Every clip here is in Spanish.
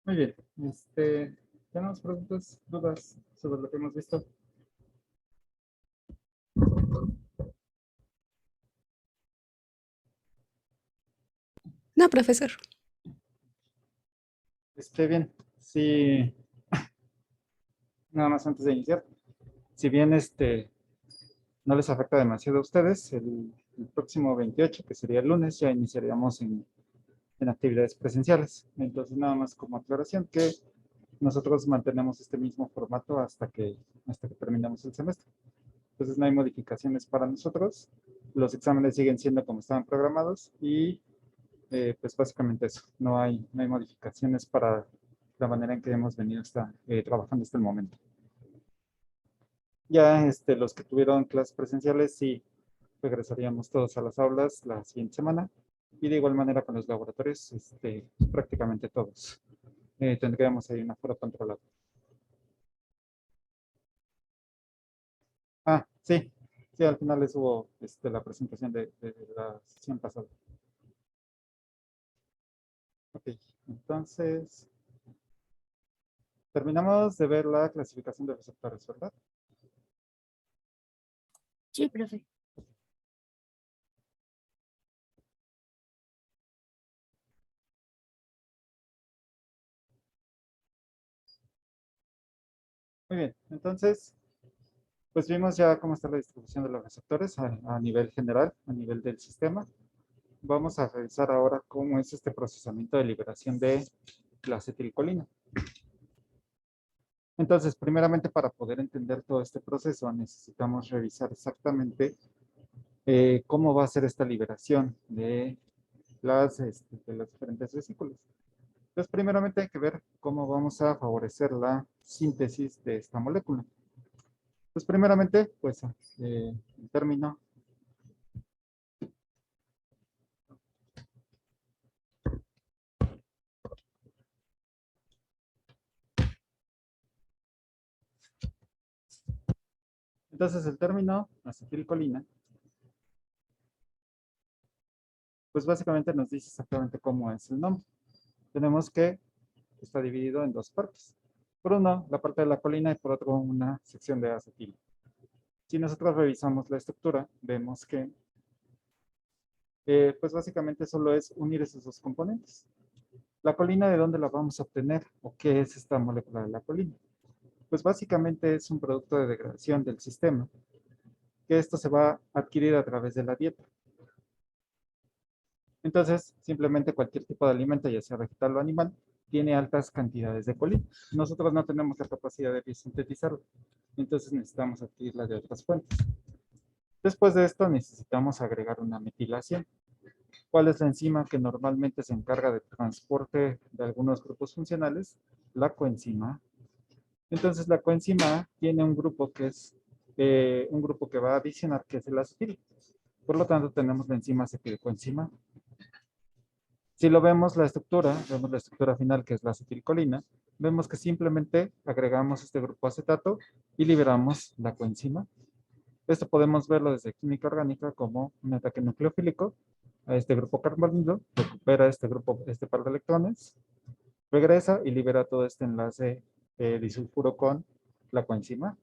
Muy bien. ¿Tenemos preguntas, dudas sobre lo que hemos visto? No, profesor. Bien. Sí, nada más antes de iniciar. Si bien no les afecta demasiado a ustedes, el próximo 28, que sería el lunes, ya iniciaríamos en actividades presenciales. Entonces, nada más como aclaración que nosotros mantenemos este mismo formato hasta que terminamos el semestre. Entonces, no hay modificaciones para nosotros. Los exámenes siguen siendo como estaban programados y pues básicamente eso. No hay modificaciones para la manera en que hemos venido trabajando hasta el momento. Ya los que tuvieron clases presenciales, sí, regresaríamos todos a las aulas la siguiente semana. Y de igual manera con los laboratorios, prácticamente todos. Tendríamos ahí una aforo controlado. Ah, sí. Sí, al final les hubo la presentación de la sesión pasada. Ok, entonces, terminamos de ver la clasificación de receptores, ¿verdad? Sí, profe. Muy bien, entonces, pues vimos ya cómo está la distribución de los receptores a nivel general, a nivel del sistema. Vamos a revisar ahora cómo es este procesamiento de liberación de la acetilcolina. Entonces, primeramente, para poder entender todo este proceso, necesitamos revisar exactamente cómo va a ser esta liberación de las diferentes vesículas. Entonces, primeramente hay que ver cómo vamos a favorecer la síntesis de esta molécula. Pues primeramente, pues el término entonces el término acetilcolina, pues básicamente nos dice exactamente cómo es el nombre. Tenemos que está dividido en dos partes. Por uno, la parte de la colina y por otro, una sección de acetilo. Si nosotros revisamos la estructura, vemos que pues básicamente solo es unir esos dos componentes. ¿La colina de dónde la vamos a obtener? ¿O qué es esta molécula de la colina? Pues básicamente es un producto de degradación del sistema, que esto se va a adquirir a través de la dieta. Entonces, simplemente cualquier tipo de alimento, ya sea vegetal o animal, tiene altas cantidades de colina. Nosotros no tenemos la capacidad de sintetizarlo, entonces necesitamos adquirirla de otras fuentes. Después de esto necesitamos agregar una metilación. ¿Cuál es la enzima que normalmente se encarga del transporte de algunos grupos funcionales? La coenzima A. Entonces la coenzima A tiene un grupo que es un grupo que va a adicionar, que es el acetil. Por lo tanto, tenemos la enzima acetilcoenzima. Si lo vemos la estructura final, que es la acetilcolina, vemos que simplemente agregamos este grupo acetato y liberamos la coenzima. Esto podemos verlo desde química orgánica como un ataque nucleofílico a este grupo carbonilo, recupera este grupo, este par de electrones, regresa y libera todo este enlace disulfuro con la coenzima.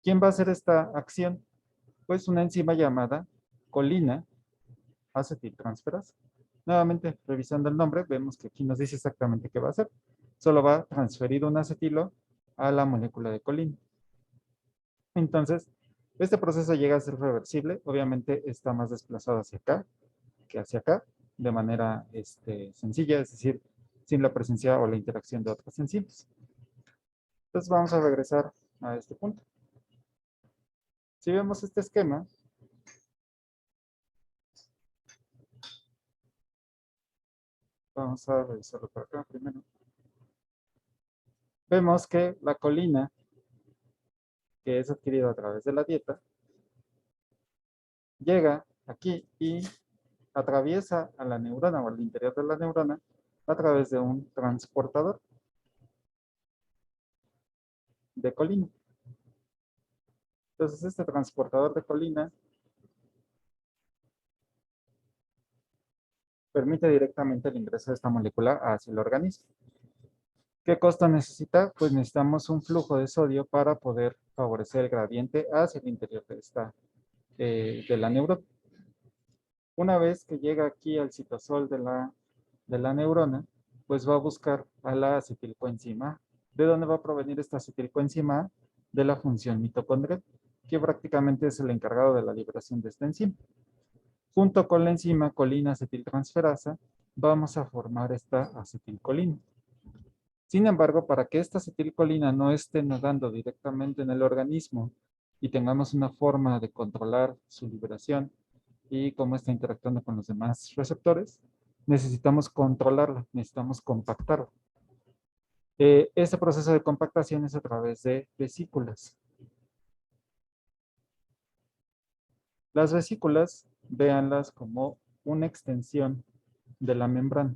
¿Quién va a hacer esta acción? Pues una enzima llamada colina acetiltransferasa. Nuevamente, revisando el nombre, vemos que aquí nos dice exactamente qué va a hacer. Solo va a transferir un acetilo a la molécula de colina. Entonces, este proceso llega a ser reversible. Obviamente está más desplazado hacia acá que hacia acá, de manera sencilla, es decir, sin la presencia o la interacción de otras enzimas. Entonces vamos a regresar a este punto. Si vemos este esquema, vamos a revisarlo por acá primero. Vemos que la colina, que es adquirida a través de la dieta, llega aquí y atraviesa a la neurona o al interior de la neurona a través de un transportador de colina. Entonces, este transportador de colina permite directamente el ingreso de esta molécula hacia el organismo. ¿Qué costo necesita? Pues necesitamos un flujo de sodio para poder favorecer el gradiente hacia el interior de la neurona. Una vez que llega aquí al citosol de la neurona, pues va a buscar a la acetilcoenzima A. ¿De dónde va a provenir esta acetilcoenzima A? De la función mitocondrial, que prácticamente es el encargado de la liberación de esta enzima. Junto con la enzima colina acetiltransferasa, vamos a formar esta acetilcolina. Sin embargo, para que esta acetilcolina no esté nadando directamente en el organismo y tengamos una forma de controlar su liberación y cómo está interactuando con los demás receptores, necesitamos controlarla, necesitamos compactarla. Este proceso de compactación es a través de vesículas. Las vesículas, véanlas como una extensión de la membrana.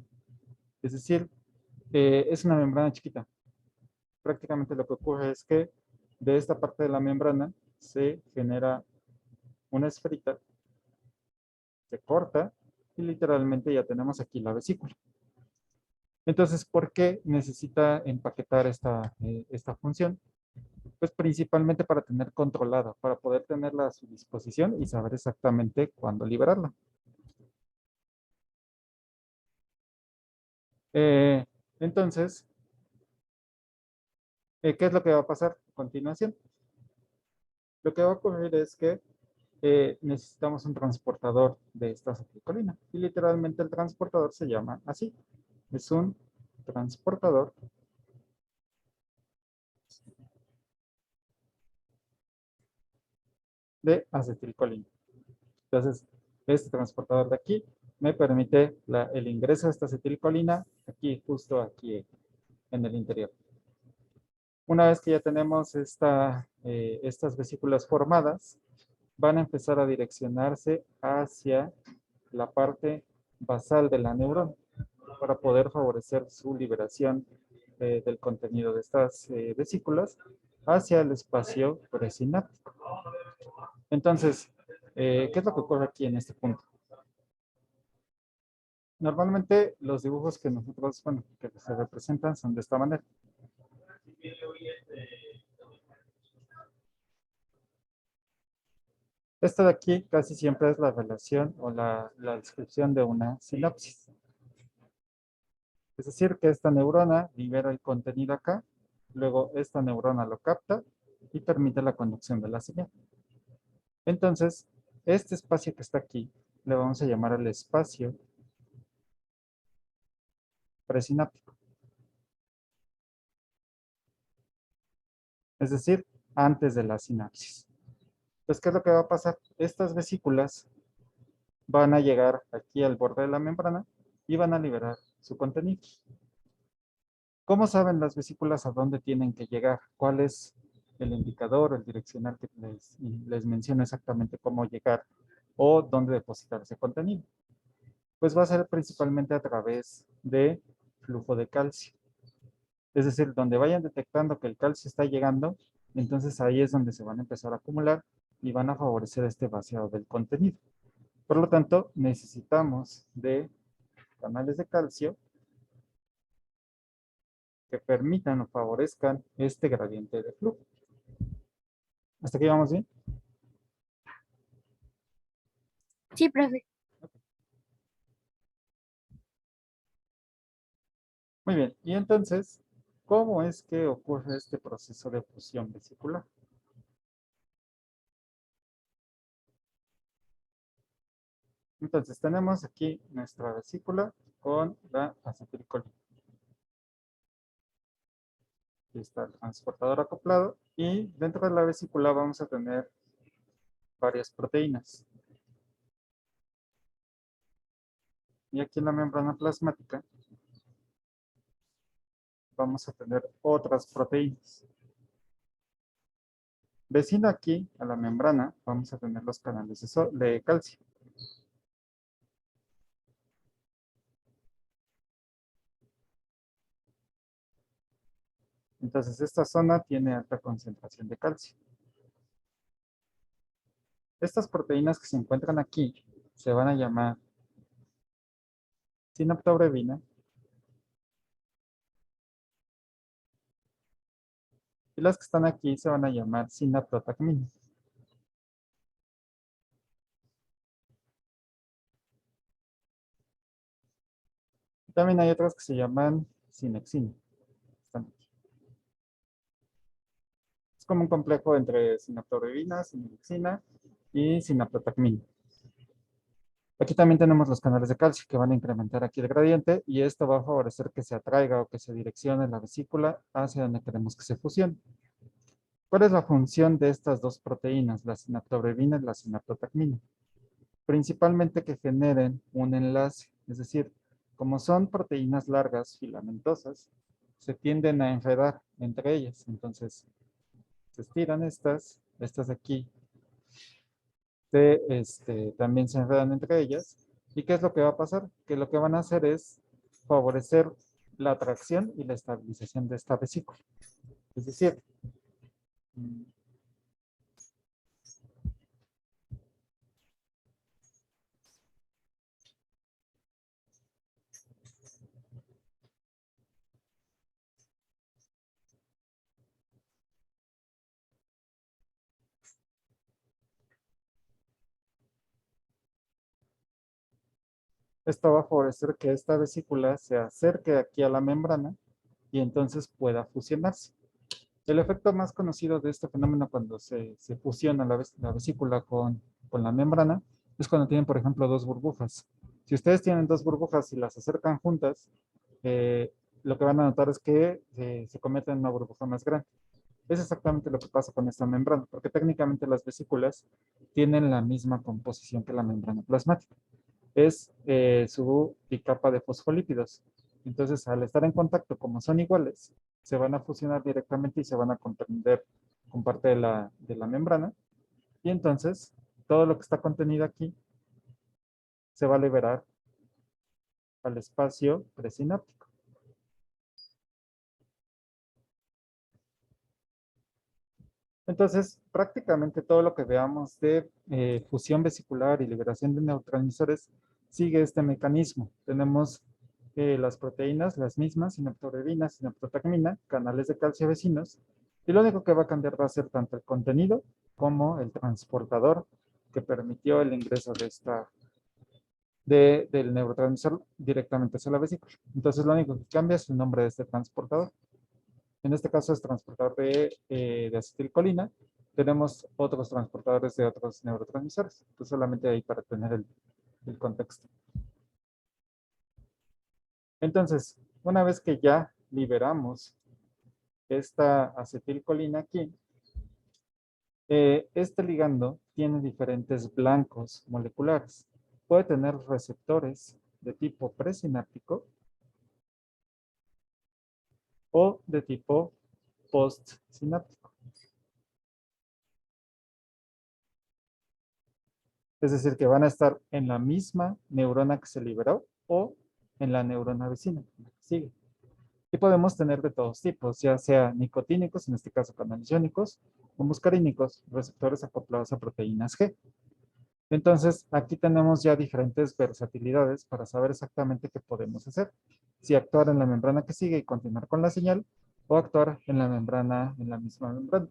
Es decir, es una membrana chiquita. Prácticamente lo que ocurre es que de esta parte de la membrana se genera una esferita, se corta y literalmente ya tenemos aquí la vesícula. Entonces, ¿por qué necesita empaquetar esta función? Pues principalmente para tener controlada, para poder tenerla a su disposición y saber exactamente cuándo liberarla. Entonces, ¿qué es lo que va a pasar a continuación? Lo que va a ocurrir es que necesitamos un transportador de esta acetilcolina. Y literalmente el transportador se llama así. Es un transportador de acetilcolina. Entonces, este transportador de aquí me permite el ingreso de esta acetilcolina aquí, justo aquí en el interior. Una vez que ya tenemos estas vesículas formadas, van a empezar a direccionarse hacia la parte basal de la neurona para poder favorecer su liberación del contenido de estas vesículas hacia el espacio presináptico. Entonces, ¿qué es lo que ocurre aquí en este punto? Normalmente los dibujos que nosotros, bueno, que se representan son de esta manera. Esto de aquí casi siempre es la relación o la descripción de una sinapsis. Es decir, que esta neurona libera el contenido acá, luego esta neurona lo capta y permite la conducción de la señal. Entonces, este espacio que está aquí le vamos a llamar el espacio presináptico. Es decir, antes de la sinapsis. Entonces, ¿qué es lo que va a pasar? Estas vesículas van a llegar aquí al borde de la membrana y van a liberar su contenido. ¿Cómo saben las vesículas a dónde tienen que llegar? ¿Cuál es el indicador, el direccional que les menciona exactamente cómo llegar o dónde depositar ese contenido? Pues va a ser principalmente a través de flujo de calcio. Es decir, donde vayan detectando que el calcio está llegando, entonces ahí es donde se van a empezar a acumular y van a favorecer este vaciado del contenido. Por lo tanto, necesitamos de canales de calcio que permitan o favorezcan este gradiente de flujo. ¿Hasta aquí vamos bien? Sí, profe. Muy bien. Y entonces, ¿cómo es que ocurre este proceso de fusión vesicular? Entonces, tenemos aquí nuestra vesícula con la acetilcolina. Aquí está el transportador acoplado y dentro de la vesícula vamos a tener varias proteínas. Y aquí en la membrana plasmática vamos a tener otras proteínas. Vecino aquí a la membrana vamos a tener los canales de calcio. Entonces esta zona tiene alta concentración de calcio. Estas proteínas que se encuentran aquí se van a llamar sinaptobrevina Y las que están aquí se van a llamar sinaptotacmina. También hay otras que se llaman sinexina. Están aquí. Es como un complejo entre sinaptorubina, sinexina y sinaptotacmina. Aquí también tenemos los canales de calcio que van a incrementar aquí el gradiente y esto va a favorecer que se atraiga o que se direccione la vesícula hacia donde queremos que se fusione. ¿Cuál es la función de estas dos proteínas, la sinaptobrevina y la sinaptotacmina? Principalmente que generen un enlace, es decir, como son proteínas largas, filamentosas, se tienden a enredar entre ellas. Entonces, se estiran estas de aquí también se enredan entre ellas. ¿Y qué es lo que va a pasar? Que lo que van a hacer es favorecer la atracción y la estabilización de esta vesícula. Es decir, esto va a favorecer que esta vesícula se acerque aquí a la membrana y entonces pueda fusionarse. El efecto más conocido de este fenómeno cuando se fusiona la vesícula con la membrana es cuando tienen, por ejemplo, dos burbujas. Si ustedes tienen dos burbujas y las acercan juntas, eh, lo que van a notar es que se convierte en una burbuja más grande. Es exactamente lo que pasa con esta membrana, porque técnicamente las vesículas tienen la misma composición que la membrana plasmática. Es su bicapa de fosfolípidos. Entonces, al estar en contacto, como son iguales, se van a fusionar directamente y se van a comprender con parte de la membrana. Y entonces, todo lo que está contenido aquí se va a liberar al espacio presináptico. Entonces, prácticamente todo lo que veamos de fusión vesicular y liberación de neurotransmisores sigue este mecanismo. Tenemos las proteínas, las mismas, sinaptorevina, sinaptotacmina, canales de calcio vecinos, y lo único que va a cambiar va a ser tanto el contenido como el transportador que permitió el ingreso del neurotransmisor directamente hacia la vesícula. Entonces, lo único que cambia es el nombre de este transportador. En este caso es transportador de acetilcolina. Tenemos otros transportadores de otros neurotransmisores. Entonces solamente ahí para tener el contexto. Entonces, una vez que ya liberamos esta acetilcolina aquí, este ligando tiene diferentes blancos moleculares. Puede tener receptores de tipo presináptico o de tipo postsináptico. Es decir, que van a estar en la misma neurona que se liberó o en la neurona vecina. Sigue. Y podemos tener de todos tipos, ya sea nicotínicos, en este caso canales iónicos, o muscarínicos, receptores acoplados a proteínas G. Entonces, aquí tenemos ya diferentes versatilidades para saber exactamente qué podemos hacer. Si actuar en la membrana que sigue y continuar con la señal, o actuar en la membrana, en la misma membrana,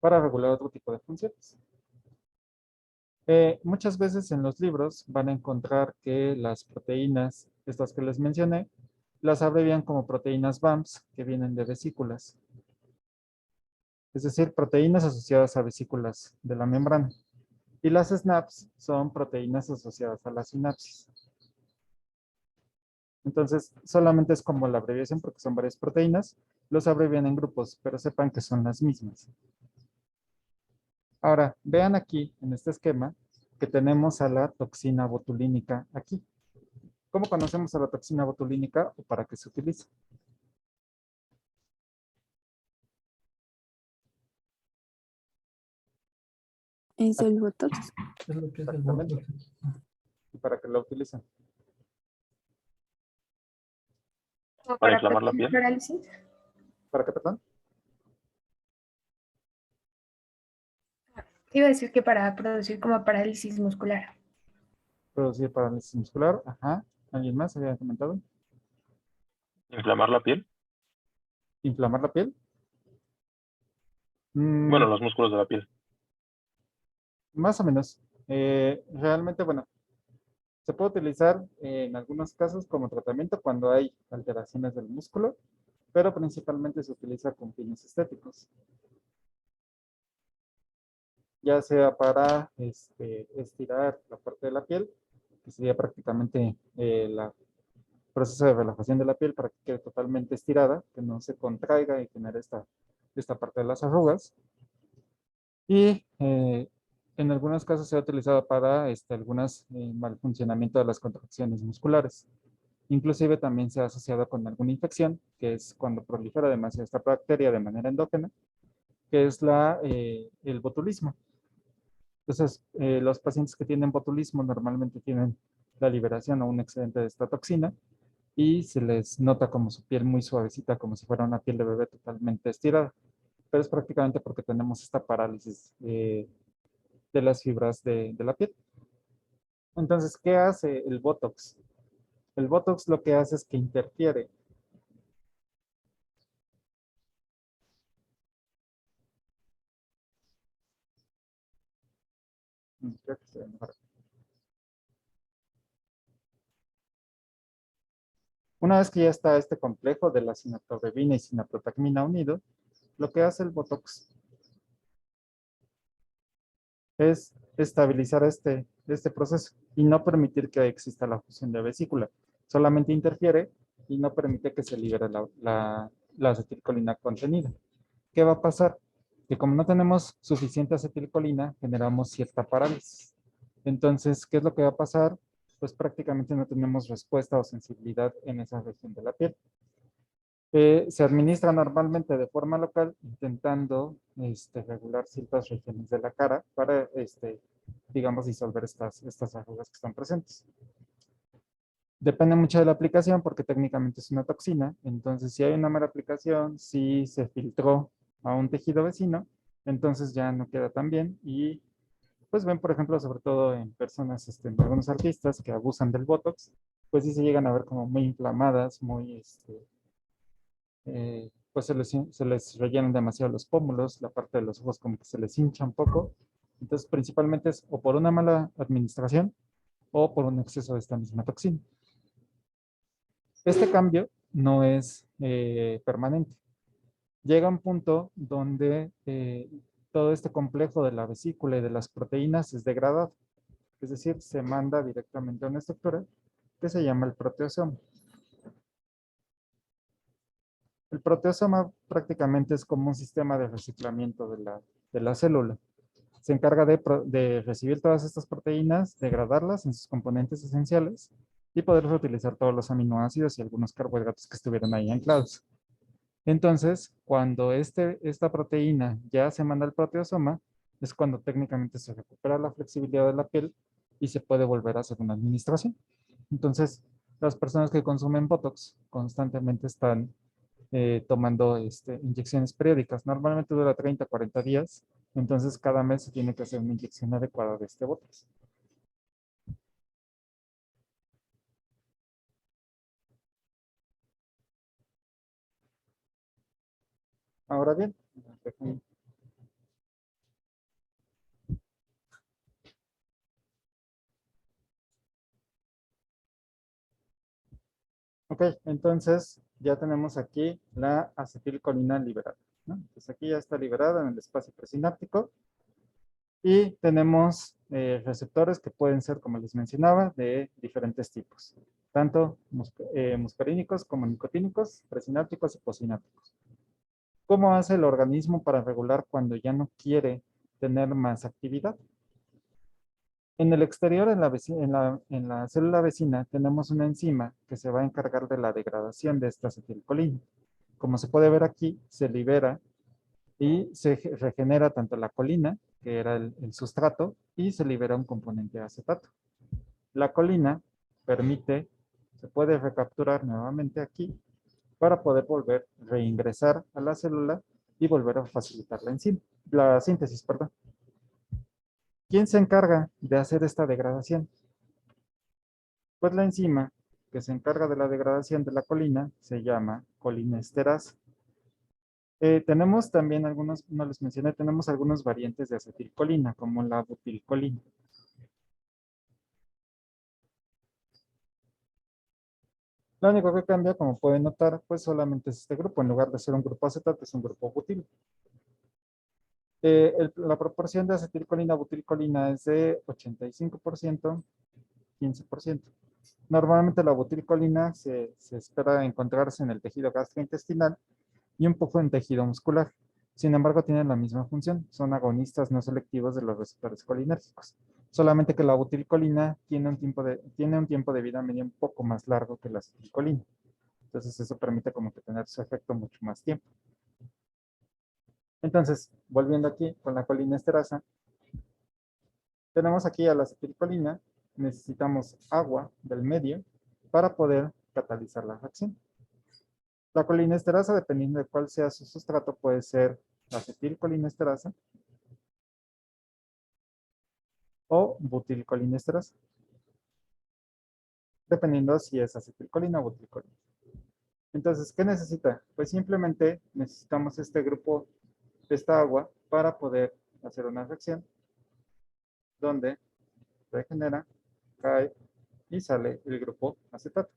para regular otro tipo de funciones. Muchas veces en los libros van a encontrar que las proteínas, estas que les mencioné, las abrevian como proteínas BAMPS, que vienen de vesículas. Es decir, proteínas asociadas a vesículas de la membrana. Y las SNAPs son proteínas asociadas a la sinapsis. Entonces, solamente es como la abreviación porque son varias proteínas. Los abrevian en grupos, pero sepan que son las mismas. Ahora, vean aquí, en este esquema, que tenemos a la toxina botulínica aquí. ¿Cómo conocemos a la toxina botulínica o para qué se utiliza? Es el Botox. Es lo que es el Exactamente. Botox. ¿Y para qué la utilizan? Como ¿Para para inflamar la producir piel? parálisis. ¿Para qué, perdón? Iba a decir que para producir como parálisis muscular. Producir parálisis muscular. Ajá. ¿Alguien más había comentado? ¿Inflamar la piel? ¿Inflamar la piel? Mm, los músculos de la piel. más o menos. Realmente, bueno, se puede utilizar en algunos casos como tratamiento cuando hay alteraciones del músculo, pero principalmente se utiliza con fines estéticos. Ya sea para estirar la parte de la piel, que sería prácticamente el proceso de relajación de la piel para que quede totalmente estirada, que no se contraiga y genere esta parte de las arrugas. Y en algunos casos se ha utilizado para algunas mal funcionamiento de las contracciones musculares. Inclusive también se ha asociado con alguna infección, que es cuando prolifera demasiado esta bacteria de manera endógena, que es el botulismo. Entonces, los pacientes que tienen botulismo normalmente tienen la liberación o un excedente de esta toxina y se les nota como su piel muy suavecita, como si fuera una piel de bebé totalmente estirada. Pero es prácticamente porque tenemos esta parálisis de las fibras de la piel. Entonces, ¿qué hace el Botox? El Botox lo que hace es que interfiere. Creo que se ve mejor. Una vez que ya está este complejo de la sinatorrebina y sinaprotagmina unido, lo que hace el Botox es estabilizar este proceso y no permitir que exista la fusión de vesícula. Solamente interfiere y no permite que se libere la acetilcolina contenida. ¿Qué va a pasar? Que como no tenemos suficiente acetilcolina, generamos cierta parálisis. Entonces, ¿qué es lo que va a pasar? Pues prácticamente no tenemos respuesta o sensibilidad en esa región de la piel. Se administra normalmente de forma local, intentando regular ciertas regiones de la cara para, digamos, disolver estas arrugas que están presentes. Depende mucho de la aplicación porque técnicamente es una toxina. Entonces, si hay una mala aplicación, si se filtró a un tejido vecino, entonces ya no queda tan bien. Y pues ven, por ejemplo, sobre todo en personas, en algunos artistas que abusan del Botox, pues sí se llegan a ver como muy inflamadas, muy, pues se les rellenan demasiado los pómulos, la parte de los ojos como que se les hincha un poco. Entonces, principalmente es o por una mala administración o por un exceso de esta misma toxina. Este cambio no es permanente. Llega un punto donde todo este complejo de la vesícula y de las proteínas es degradado. Es decir, se manda directamente a una estructura que se llama el proteasoma. El proteasoma prácticamente es como un sistema de reciclamiento de la célula. Se encarga de recibir todas estas proteínas, degradarlas en sus componentes esenciales y poder reutilizar todos los aminoácidos y algunos carbohidratos que estuvieran ahí anclados. Entonces, cuando esta proteína ya se manda al proteasoma, es cuando técnicamente se recupera la flexibilidad de la piel y se puede volver a hacer una administración. Entonces, las personas que consumen Botox constantemente están tomando inyecciones periódicas. Normalmente dura 30 a 40 días, entonces cada mes se tiene que hacer una inyección adecuada de este Botox. Ahora bien, ok, entonces ya tenemos aquí la acetilcolina liberada, ¿no? Entonces aquí ya está liberada en el espacio presináptico y tenemos receptores que pueden ser, como les mencionaba, de diferentes tipos, tanto muscarínicos como nicotínicos, presinápticos y posinápticos. ¿Cómo hace el organismo para regular cuando ya no quiere tener más actividad? En el exterior, en la célula vecina, tenemos una enzima que se va a encargar de la degradación de esta acetilcolina. Como se puede ver aquí, se libera y se regenera tanto la colina, que era el sustrato, y se libera un componente de acetato. La colina se puede recapturar nuevamente aquí para poder volver a reingresar a la célula y volver a facilitar la síntesis, perdón. ¿Quién se encarga de hacer esta degradación? Pues la enzima que se encarga de la degradación de la colina se llama colinesterasa. Tenemos también algunos, no les mencioné, tenemos algunos variantes de acetilcolina, como la butilcolina. Lo único que cambia, como pueden notar, pues solamente es este grupo. En lugar de ser un grupo acetato, es un grupo butil. La proporción de acetilcolina a butilcolina es de 85%, 15%. Normalmente la butilcolina se espera encontrarse en el tejido gastrointestinal y un poco en tejido muscular. Sin embargo, tienen la misma función. Son agonistas no selectivos de los receptores colinérgicos. Solamente que la butilcolina tiene un tiempo de vida media un poco más largo que la acetilcolina. Entonces eso permite como que tener su efecto mucho más tiempo. Entonces, volviendo aquí con la colinesterasa, tenemos aquí a la acetilcolina, necesitamos agua del medio para poder catalizar la reacción. La colinesterasa, dependiendo de cuál sea su sustrato, puede ser acetilcolinesterasa o butilcolinesterasa, dependiendo si es acetilcolina o butilcolina. Entonces, ¿qué necesita? Pues simplemente necesitamos este grupo de esta agua para poder hacer una reacción donde regenera, cae y sale el grupo acetato.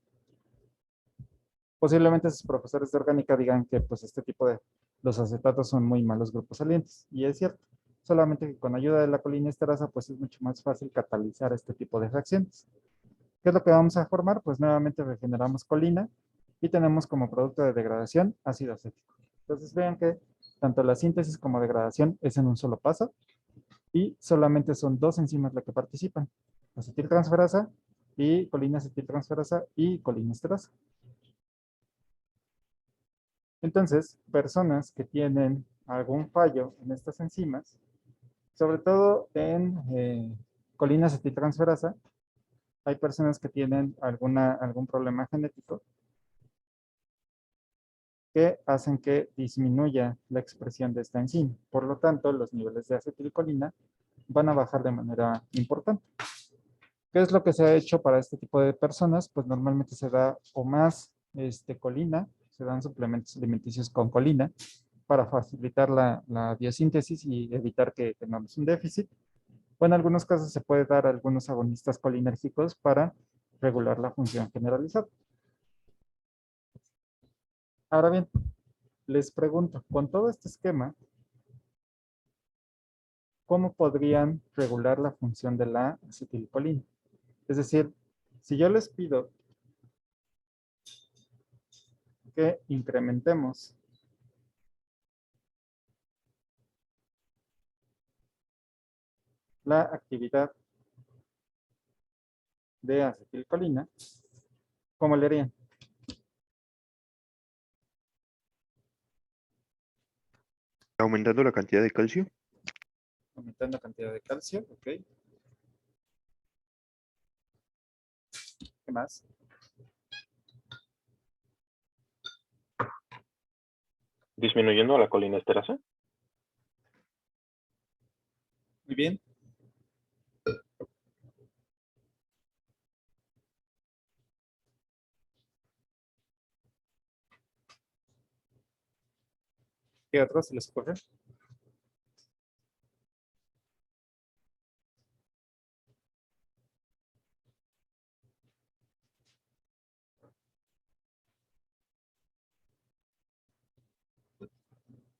Posiblemente sus profesores de orgánica digan que pues este tipo de los acetatos son muy malos grupos salientes, y es cierto, solamente que con ayuda de la colinesterasa pues es mucho más fácil catalizar este tipo de reacciones. ¿Qué es lo que vamos a formar? Pues nuevamente regeneramos colina y tenemos como producto de degradación ácido acético. Entonces vean que tanto la síntesis como degradación es en un solo paso y solamente son dos enzimas las que participan: acetiltransferasa y colina-acetiltransferasa y colinesterasa. Entonces, personas que tienen algún fallo en estas enzimas, sobre todo en colina-acetiltransferasa, hay personas que tienen algún problema genético que hacen que disminuya la expresión de esta enzima. Por lo tanto, los niveles de acetilcolina van a bajar de manera importante. ¿Qué es lo que se ha hecho para este tipo de personas? Pues normalmente se da o más colina, se dan suplementos alimenticios con colina para facilitar la biosíntesis y evitar que tengamos un déficit. O en algunos casos se puede dar algunos agonistas colinérgicos para regular la función generalizada. Ahora bien, les pregunto, con todo este esquema, ¿cómo podrían regular la función de la acetilcolina? Es decir, si yo les pido que incrementemos la actividad de acetilcolina, ¿cómo le harían? Aumentando la cantidad de calcio. Aumentando la cantidad de calcio, ok. ¿Qué más? Disminuyendo la colinesterasa. Muy bien. ¿Qué otros se les ocurre?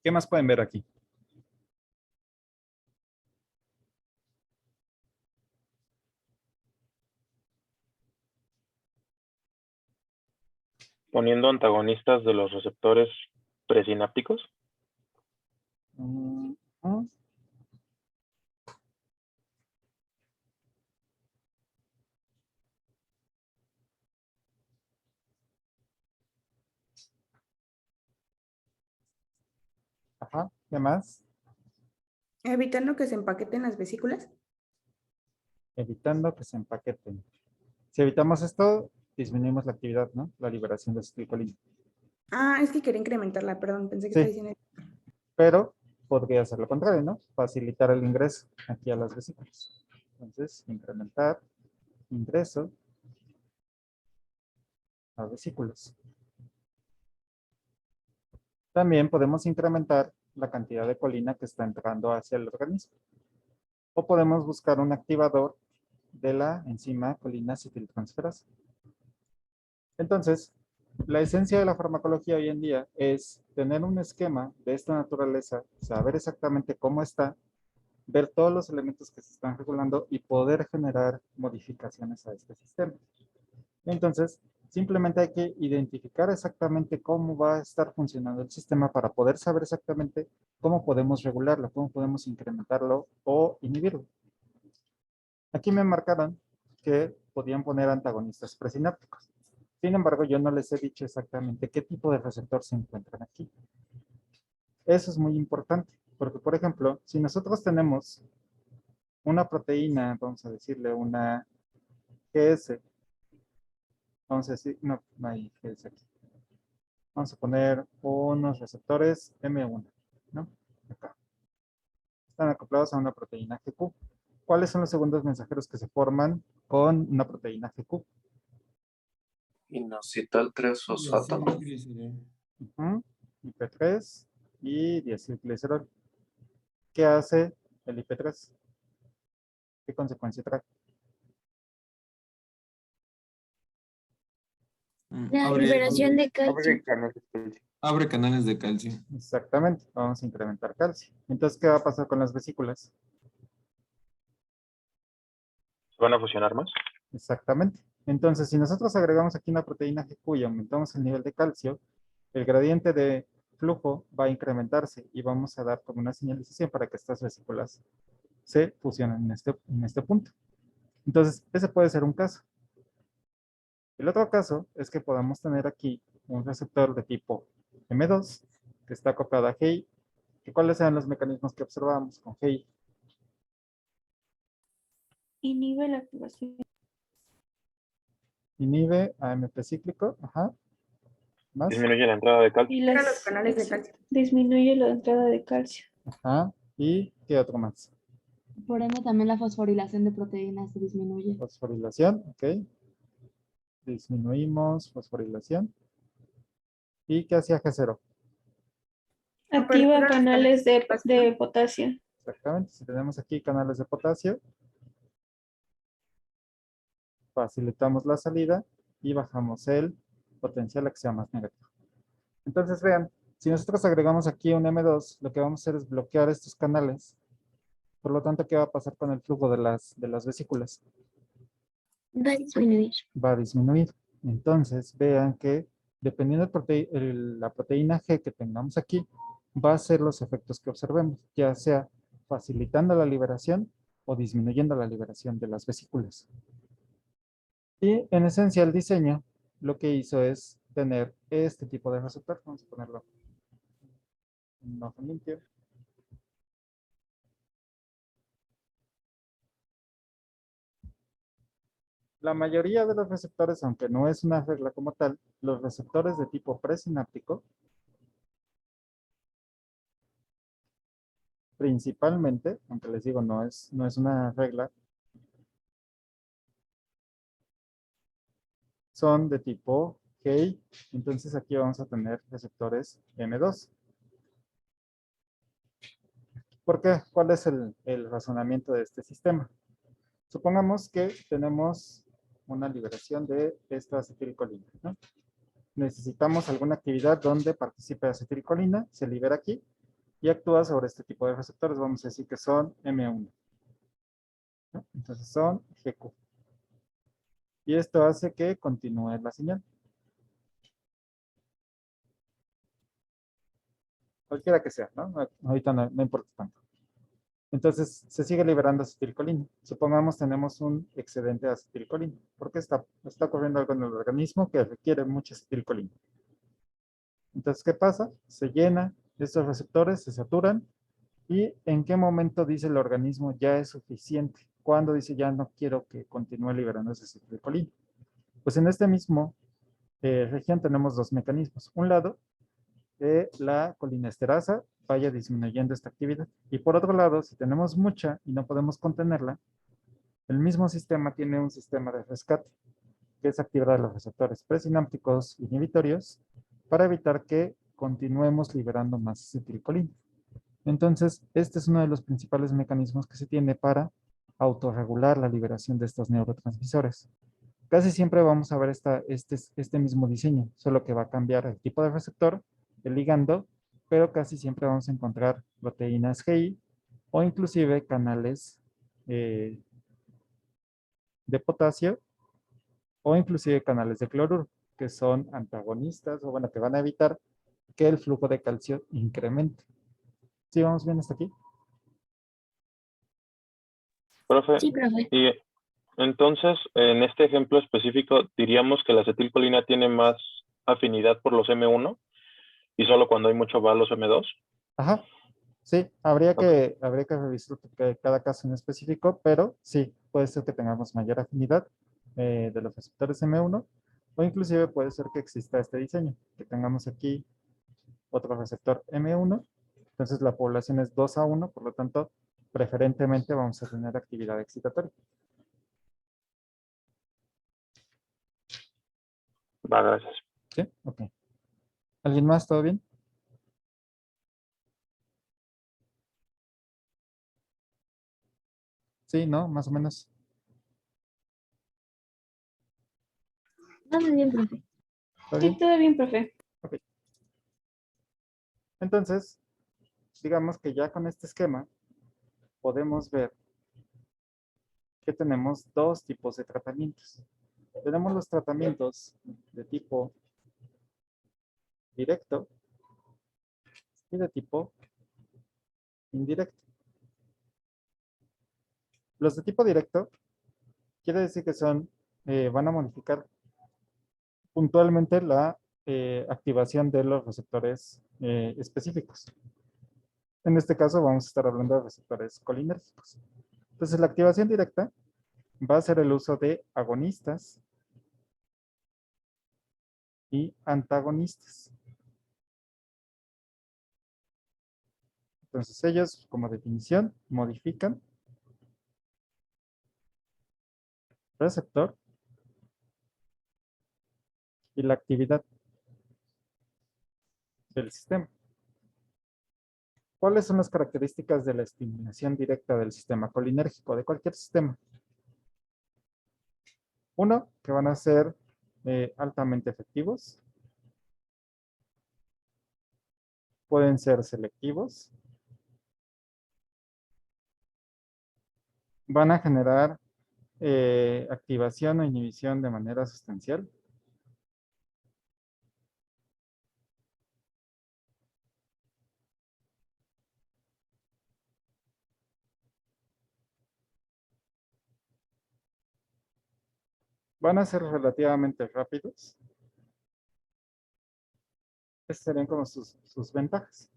¿Qué más pueden ver aquí? Poniendo antagonistas de los receptores presinápticos. Mm, Ajá, ¿qué más? Evitando que se empaqueten las vesículas. Evitando que se empaqueten. Si evitamos esto, disminuimos la actividad, ¿no? La liberación de acetilcolina. Ah, es que quería incrementarla, perdón, pensé que Sí. estaba diciendo. Pero podría hacer lo contrario, ¿no? Facilitar el ingreso aquí a las vesículas. Entonces, incrementar ingreso a vesículas. También podemos incrementar la cantidad de colina que está entrando hacia el organismo. O podemos buscar un activador de la enzima colina acetiltransferasa. Entonces, la esencia de la farmacología hoy en día es tener un esquema de esta naturaleza, saber exactamente cómo está, ver todos los elementos que se están regulando y poder generar modificaciones a este sistema. Entonces, simplemente hay que identificar exactamente cómo va a estar funcionando el sistema para poder saber exactamente cómo podemos regularlo, cómo podemos incrementarlo o inhibirlo. Aquí me marcaron que podían poner antagonistas presinápticos. Sin embargo, yo no les he dicho exactamente qué tipo de receptor se encuentran aquí. Eso es muy importante, porque por ejemplo, si nosotros tenemos una proteína, vamos a decirle una GS, vamos a decir, no hay GS aquí. Vamos a poner unos receptores M1, ¿no? Acá. Están acoplados a una proteína GQ. ¿Cuáles son los segundos mensajeros que se forman con una proteína GQ? Inositol 3-fosfato. IP3 y diacilglicerol. ¿Qué hace el IP3? ¿Qué consecuencia trae? La liberación de calcio. Abre canales de calcio. Abre canales de calcio. Exactamente, vamos a incrementar calcio. Entonces, ¿qué va a pasar con las vesículas? ¿Se van a fusionar más? Exactamente. Entonces, si nosotros agregamos aquí una proteína GQ y aumentamos el nivel de calcio, el gradiente de flujo va a incrementarse y vamos a dar como una señalización para que estas vesículas se fusionen en este punto. Entonces, ese puede ser un caso. El otro caso es que podamos tener aquí un receptor de tipo M2 que está acoplado a GI. ¿Cuáles eran los mecanismos que observábamos con GI? Inhibe la activación. Inhibe AMP cíclico. Ajá. ¿Más? Disminuye la entrada de calcio. Y Cierra los canales de calcio. disminuye la entrada de calcio. Ajá. ¿Y qué otro más? Por ende, también la fosforilación de proteínas se disminuye. Fosforilación. Ok. Disminuimos fosforilación. ¿Y qué hacía G0? Activa canales de potasio. Exactamente. Si tenemos aquí canales de potasio, facilitamos la salida y bajamos el potencial a que sea más negativo. Entonces, vean, si nosotros agregamos aquí un M2, lo que vamos a hacer es bloquear estos canales. Por lo tanto, ¿qué va a pasar con el flujo de las vesículas? Va a disminuir. Va a disminuir. Entonces, vean que dependiendo de la proteína G que tengamos aquí, va a ser los efectos que observemos, ya sea facilitando la liberación o disminuyendo la liberación de las vesículas. Y en esencia el diseño lo que hizo es tener este tipo de receptor. Vamos a ponerlo en hoja limpia. La mayoría de los receptores, aunque no es una regla como tal, los receptores de tipo presináptico, principalmente, aunque les digo no es una regla, son de tipo GI. Entonces aquí vamos a tener receptores M2. ¿Por qué? ¿Cuál es el razonamiento de este sistema? Supongamos que tenemos una liberación de esta acetilcolina, ¿no? Necesitamos alguna actividad donde participe acetilcolina, se libera aquí y actúa sobre este tipo de receptores. Vamos a decir que son M1, ¿no? Entonces son GQ. Y esto hace que continúe la señal. Cualquiera que sea, ¿no? Ahorita no importa tanto. Entonces, se sigue liberando acetilcolina. Supongamos tenemos un excedente de acetilcolina. Porque está ocurriendo algo en el organismo que requiere mucha acetilcolina. Entonces, ¿qué pasa? Se llena, estos receptores se saturan. ¿Y en qué momento dice el organismo ya es suficiente? ¿Cuándo dice ya no quiero que continúe liberando ese acetilcolina? Pues en este mismo región tenemos dos mecanismos. Un lado, la colinesterasa vaya disminuyendo esta actividad. Y por otro lado, si tenemos mucha y no podemos contenerla, el mismo sistema tiene un sistema de rescate, que es activar los receptores presinápticos inhibitorios para evitar que continuemos liberando más acetilcolina. Entonces, este es uno de los principales mecanismos que se tiene para autorregular la liberación de estos neurotransmisores. Casi siempre vamos a ver este mismo diseño, solo que va a cambiar el tipo de receptor, el ligando, pero casi siempre vamos a encontrar proteínas GI o inclusive canales de potasio o inclusive canales de cloruro, que son antagonistas o bueno, que van a evitar que el flujo de calcio incremente. ¿Sí vamos bien hasta aquí? Profe, Sí, profe. y entonces, en este ejemplo específico, diríamos que la acetilcolina tiene más afinidad por los M1 y solo cuando hay mucho va a los M2. Ajá. Sí, habría Ok. que revisar cada caso en específico, pero sí, puede ser que tengamos mayor afinidad de los receptores M1 o inclusive puede ser que exista este diseño, que tengamos aquí otro receptor M1, entonces la población es 2:1, por lo tanto, preferentemente vamos a tener actividad excitatoria. Va, gracias. ¿Sí? Ok. ¿Alguien más? ¿Todo bien? Sí, ¿no? Más o menos. Vamos bien, profe. ¿Todo Sí, bien? todo bien, profe. Ok. Entonces, digamos que ya con este esquema podemos ver que tenemos dos tipos de tratamientos. Tenemos los tratamientos de tipo directo y de tipo indirecto. Los de tipo directo quiere decir que van a modificar puntualmente la activación de los receptores específicos. En este caso vamos a estar hablando de receptores colinérgicos. Entonces la activación directa va a ser el uso de agonistas y antagonistas. Entonces ellos, como definición, modifican receptor y la actividad del sistema. ¿Cuáles son las características de la estimulación directa del sistema colinérgico, de cualquier sistema? Uno, que van a ser altamente efectivos, pueden ser selectivos, van a generar activación o inhibición de manera sustancial. Van a ser relativamente rápidos. Estas serían como sus ventajas.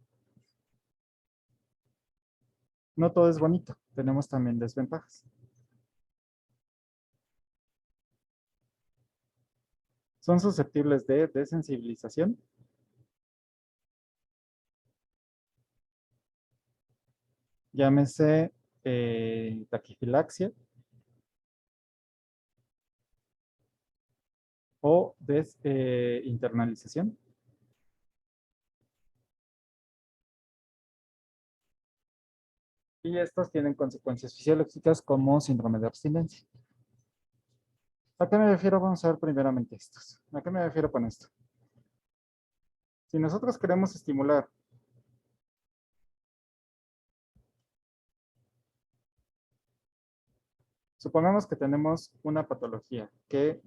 No todo es bonito, tenemos también desventajas. Son susceptibles de desensibilización. Llámese taquifilaxia o desinternalización. Y estos tienen consecuencias fisiológicas como síndrome de abstinencia. ¿A qué me refiero? Vamos a ver primeramente estos. ¿A qué me refiero con esto? Si nosotros queremos estimular supongamos que tenemos una patología que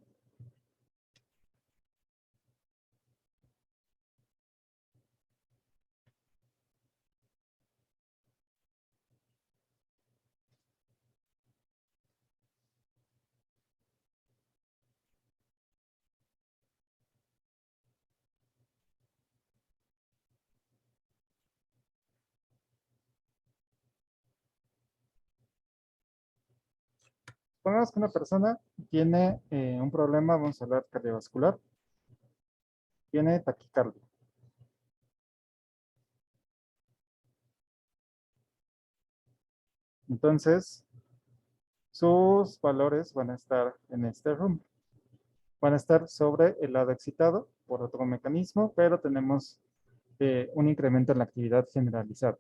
supongamos que una persona tiene un problema, vamos a hablar cardiovascular, tiene taquicardia. Entonces, sus valores van a estar en este rumbo. Van a estar sobre el lado excitado por otro mecanismo, pero tenemos un incremento en la actividad generalizada.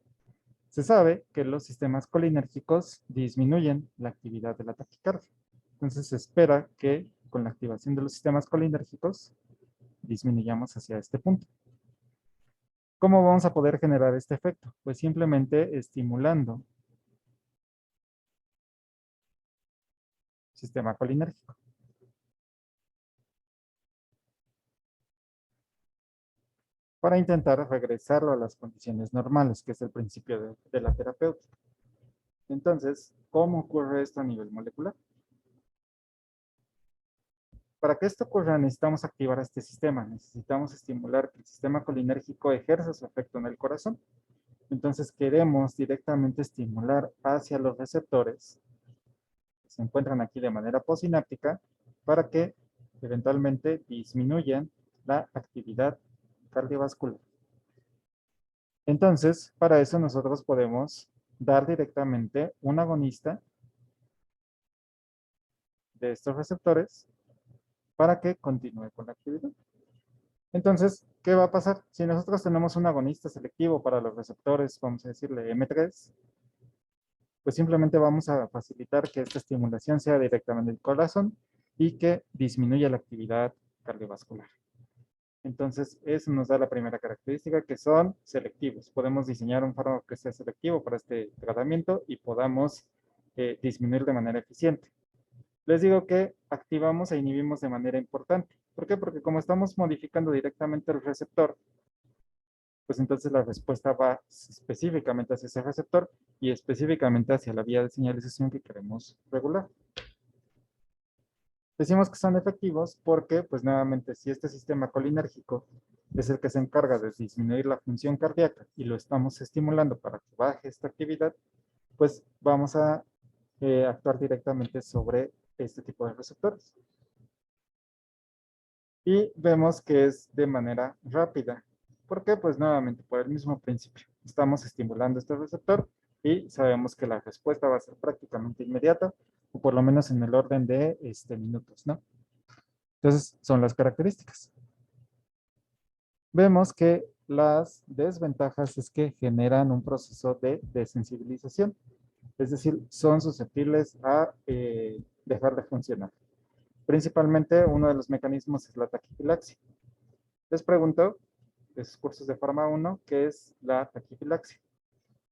Se sabe que los sistemas colinérgicos disminuyen la actividad de la taquicardia. Entonces se espera que con la activación de los sistemas colinérgicos disminuyamos hacia este punto. ¿Cómo vamos a poder generar este efecto? Pues simplemente estimulando el sistema colinérgico. Para intentar regresarlo a las condiciones normales, que es el principio de la terapéutica. Entonces, ¿cómo ocurre esto a nivel molecular? Para que esto ocurra, necesitamos activar este sistema. Necesitamos estimular que el sistema colinérgico ejerza su efecto en el corazón. Entonces, queremos directamente estimular hacia los receptores que se encuentran aquí de manera posináptica para que eventualmente disminuyan la actividad cardiovascular. Entonces, para eso nosotros podemos dar directamente un agonista de estos receptores para que continúe con la actividad. Entonces, ¿qué va a pasar? Si nosotros tenemos un agonista selectivo para los receptores, vamos a decirle M3, pues simplemente vamos a facilitar que esta estimulación sea directamente del corazón y que disminuya la actividad cardiovascular. Entonces, eso nos da la primera característica, que son selectivos. Podemos diseñar un fármaco que sea selectivo para este tratamiento y podamos disminuir de manera eficiente. Les digo que activamos e inhibimos de manera importante. ¿Por qué? Porque como estamos modificando directamente el receptor, pues entonces la respuesta va específicamente hacia ese receptor y específicamente hacia la vía de señalización que queremos regular. Decimos que son efectivos porque, pues nuevamente, si este sistema colinérgico es el que se encarga de disminuir la función cardíaca y lo estamos estimulando para que baje esta actividad, pues vamos a actuar directamente sobre este tipo de receptores. Y vemos que es de manera rápida. ¿Por qué? Pues nuevamente por el mismo principio. Estamos estimulando este receptor y sabemos que la respuesta va a ser prácticamente inmediata, o por lo menos en el orden de minutos, ¿no? Entonces, son las características. Vemos que las desventajas es que generan un proceso de desensibilización. Es decir, son susceptibles a dejar de funcionar. Principalmente, uno de los mecanismos es la taquifilaxia. Les pregunto, de sus cursos de Farma 1, ¿qué es la taquifilaxia?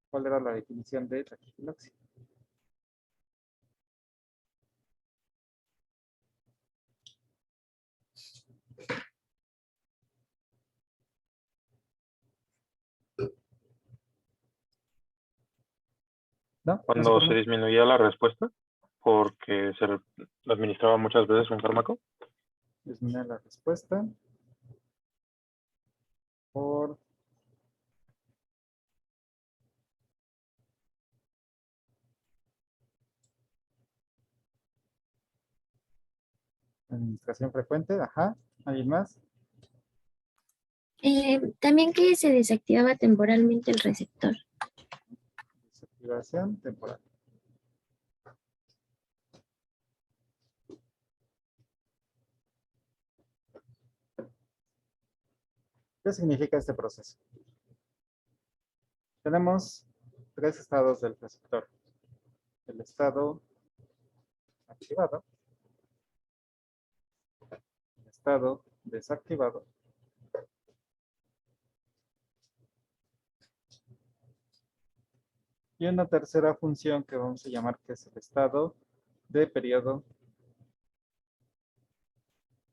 ¿Cuál era la definición de taquifilaxia? ¿No? ¿No se Cuando acuerdan? se disminuía la respuesta porque se administraba muchas veces un fármaco. Disminuye la respuesta por administración frecuente. Ajá. ¿Alguien más? También que se desactivaba temporalmente el receptor. Desactivación temporal. ¿Qué significa este proceso? Tenemos tres estados del receptor. El estado activado, el estado desactivado y una tercera función que vamos a llamar que es el estado de periodo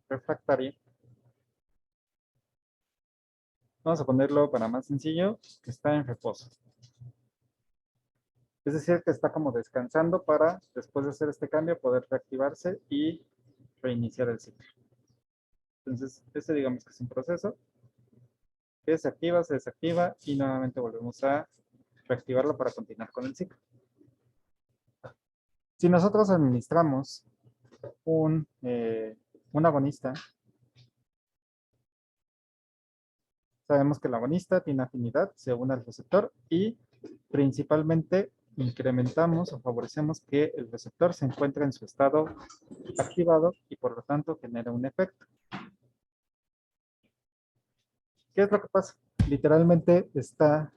refractario. Vamos a ponerlo para más sencillo, que está en reposo. Es decir, que está como descansando para, después de hacer este cambio, poder reactivarse y reiniciar el ciclo. Entonces, este digamos que es un proceso que se activa, se desactiva y nuevamente volvemos a reactivarlo para continuar con el ciclo. Si nosotros administramos un agonista, sabemos que el agonista tiene afinidad, se une al receptor y principalmente incrementamos o favorecemos que el receptor se encuentre en su estado activado y por lo tanto genera un efecto. ¿Qué es lo que pasa? literalmente está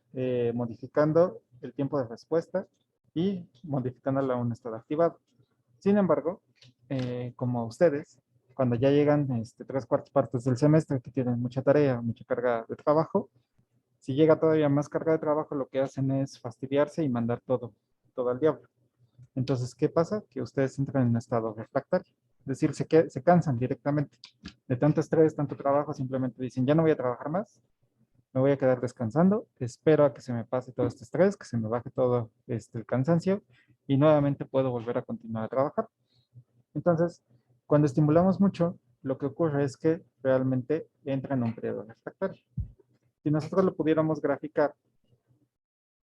modificando el tiempo de respuesta y modificándola a un estado activado. Sin embargo, como ustedes, cuando ya llegan 3/4 partes del semestre que tienen mucha tarea, mucha carga de trabajo, si llega todavía más carga de trabajo, lo que hacen es fastidiarse y mandar todo al diablo. Entonces, ¿qué pasa? Que ustedes entran en un estado refractario. Es decir, se cansan directamente de tanto estrés, tanto trabajo, simplemente dicen, ya no voy a trabajar más, me voy a quedar descansando, espero a que se me pase todo este estrés, que se me baje todo el cansancio y nuevamente puedo volver a continuar a trabajar. Entonces, cuando estimulamos mucho, lo que ocurre es que realmente entra en un periodo refractario. Si nosotros lo pudiéramos graficar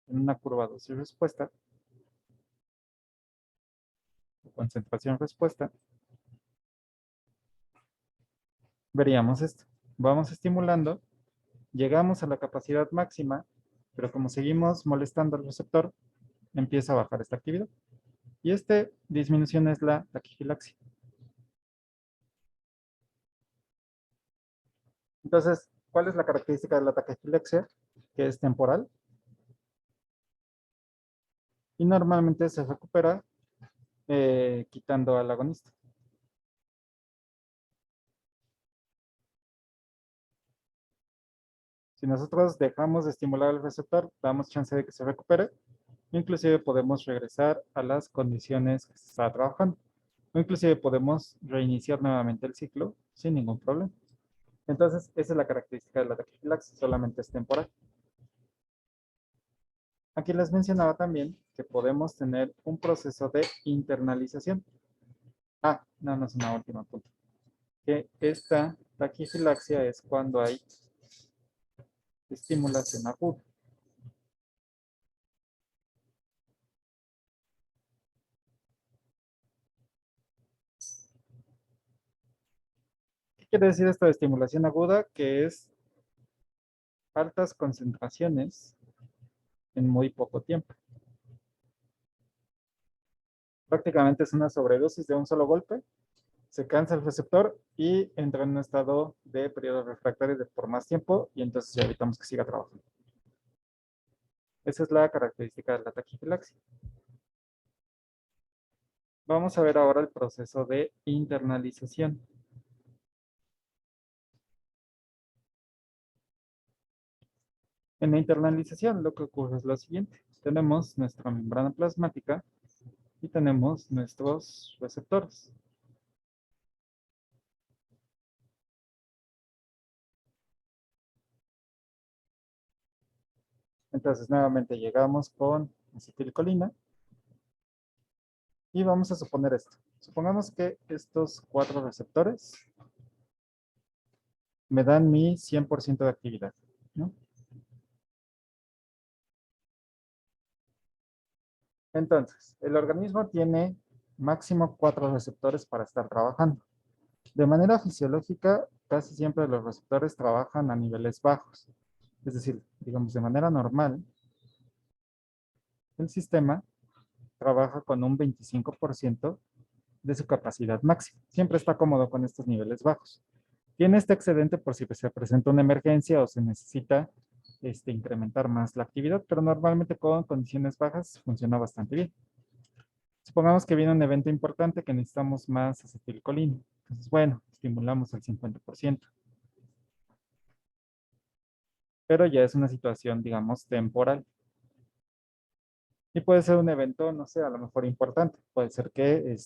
en una curva dosis-respuesta, concentración-respuesta, veríamos esto. Vamos estimulando, llegamos a la capacidad máxima, pero como seguimos molestando al receptor, empieza a bajar esta actividad. Y esta disminución es la taquifilaxia. Entonces, ¿cuál es la característica de la taquifilaxia? Que es temporal. Y normalmente se recupera quitando al agonista. Si nosotros dejamos de estimular al receptor, damos chance de que se recupere. Inclusive podemos regresar a las condiciones que se está trabajando. O inclusive podemos reiniciar nuevamente el ciclo sin ningún problema. Entonces, esa es la característica de la taquifilaxia, solamente es temporal. Aquí les mencionaba también que podemos tener un proceso de internalización. No es una última punto. Que esta taquifilaxia es cuando hay estimulación aguda. ¿Qué quiere decir esto de estimulación aguda? Que es altas concentraciones en muy poco tiempo. Prácticamente es una sobredosis de un solo golpe. Se cansa el receptor y entra en un estado de periodo refractario por más tiempo y entonces ya evitamos que siga trabajando. Esa es la característica de la taquifilaxia. Vamos a ver ahora el proceso de internalización. En la internalización lo que ocurre es lo siguiente. Tenemos nuestra membrana plasmática y tenemos nuestros receptores. Entonces nuevamente llegamos con acetilcolina y vamos a suponer esto. Supongamos que estos 4 receptores me dan mi 100% de actividad, ¿no? Entonces, el organismo tiene máximo 4 receptores para estar trabajando. De manera fisiológica, casi siempre los receptores trabajan a niveles bajos. Es decir, digamos, de manera normal, el sistema trabaja con un 25% de su capacidad máxima. Siempre está cómodo con estos niveles bajos. Tiene este excedente por si se presenta una emergencia o se necesita incrementar más la actividad, pero normalmente con condiciones bajas funciona bastante bien. Supongamos que viene un evento importante que necesitamos más acetilcolina. Entonces, bueno, estimulamos al 50%. Pero ya es una situación, digamos, temporal. Y puede ser un evento, no sé, a lo mejor importante. Puede ser que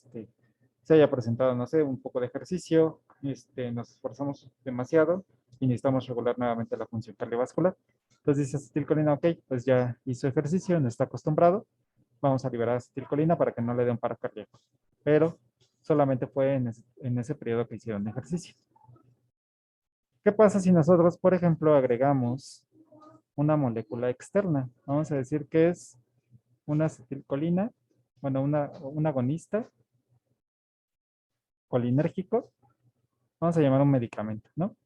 se haya presentado, no sé, un poco de ejercicio, nos esforzamos demasiado y necesitamos regular nuevamente la función cardiovascular. Entonces dice acetilcolina, ok, pues ya hizo ejercicio, no está acostumbrado, vamos a liberar acetilcolina para que no le dé un paro cardíaco. Pero solamente fue en ese periodo que hicieron ejercicio. ¿Qué pasa si nosotros, por ejemplo, agregamos una molécula externa? Vamos a decir que es una acetilcolina, bueno, un agonista colinérgico, vamos a llamar un medicamento, ¿no?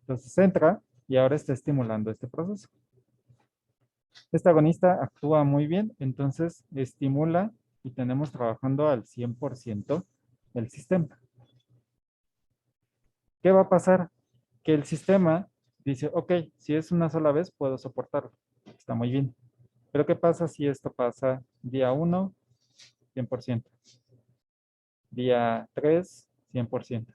Entonces entra y ahora está estimulando este proceso. Este agonista actúa muy bien, entonces estimula y tenemos trabajando al 100% el sistema. ¿Qué va a pasar? Que el sistema dice, ok, si es una sola vez, puedo soportarlo. Está muy bien. Pero ¿qué pasa si esto pasa día 1, 100%? Día 3, 100%.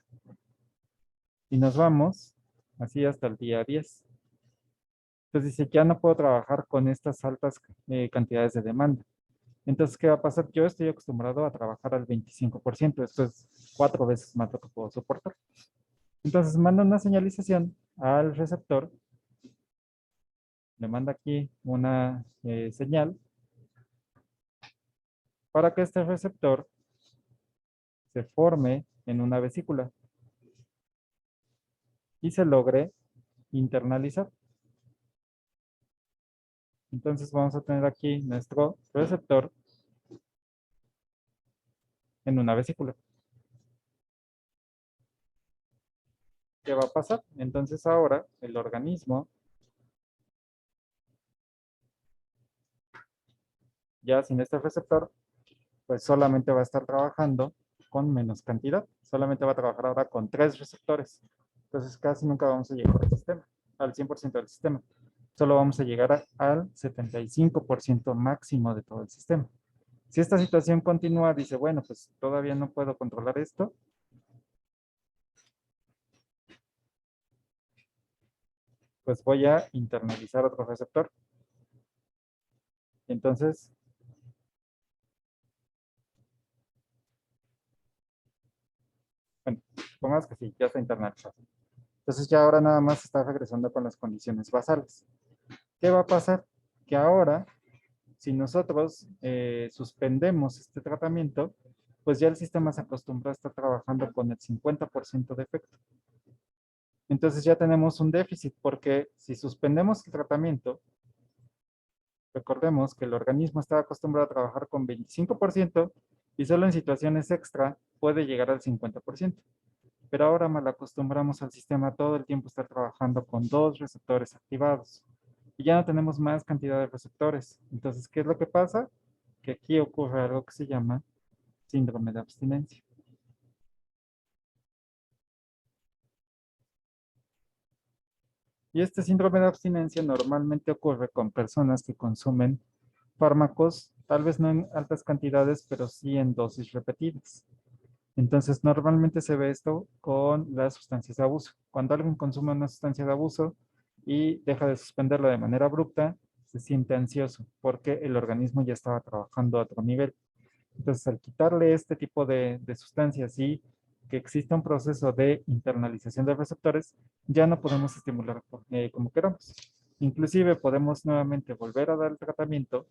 Y nos vamos así hasta el día 10. Entonces dice, ya no puedo trabajar con estas altas cantidades de demanda. Entonces, ¿qué va a pasar? Yo estoy acostumbrado a trabajar al 25%. Esto es 4 veces más lo que puedo soportar. Entonces, manda una señalización al receptor. Le manda aquí una señal para que este receptor se forme en una vesícula y se logre internalizar. Entonces vamos a tener aquí nuestro receptor en una vesícula. ¿Qué va a pasar? Entonces ahora el organismo, ya sin este receptor, pues solamente va a estar trabajando con menos cantidad. Solamente va a trabajar ahora con 3 receptores. Entonces casi nunca vamos a llegar al sistema, al 100% del sistema. Solo vamos a llegar al 75% máximo de todo el sistema. Si esta situación continúa, dice, bueno, pues todavía no puedo controlar esto. Pues voy a internalizar otro receptor. Entonces, bueno, supongamos que sí, ya está internalizado. Entonces ya ahora nada más está regresando con las condiciones basales. ¿Qué va a pasar? Que ahora, si nosotros suspendemos este tratamiento, pues ya el sistema se acostumbra a estar trabajando con el 50% de efecto. Entonces ya tenemos un déficit porque si suspendemos el tratamiento, recordemos que el organismo está acostumbrado a trabajar con 25% y solo en situaciones extra puede llegar al 50%. Pero ahora mal acostumbramos al sistema todo el tiempo a estar trabajando con 2 receptores activados. Y ya no tenemos más cantidad de receptores. Entonces, ¿qué es lo que pasa? Que aquí ocurre algo que se llama síndrome de abstinencia. Y este síndrome de abstinencia normalmente ocurre con personas que consumen fármacos, tal vez no en altas cantidades, pero sí en dosis repetidas. Entonces, normalmente se ve esto con las sustancias de abuso. Cuando alguien consume una sustancia de abuso y deja de suspenderla de manera abrupta, se siente ansioso porque el organismo ya estaba trabajando a otro nivel. Entonces, al quitarle este tipo de sustancias y que exista un proceso de internalización de receptores, ya no podemos estimular como queramos. Inclusive podemos nuevamente volver a dar el tratamiento,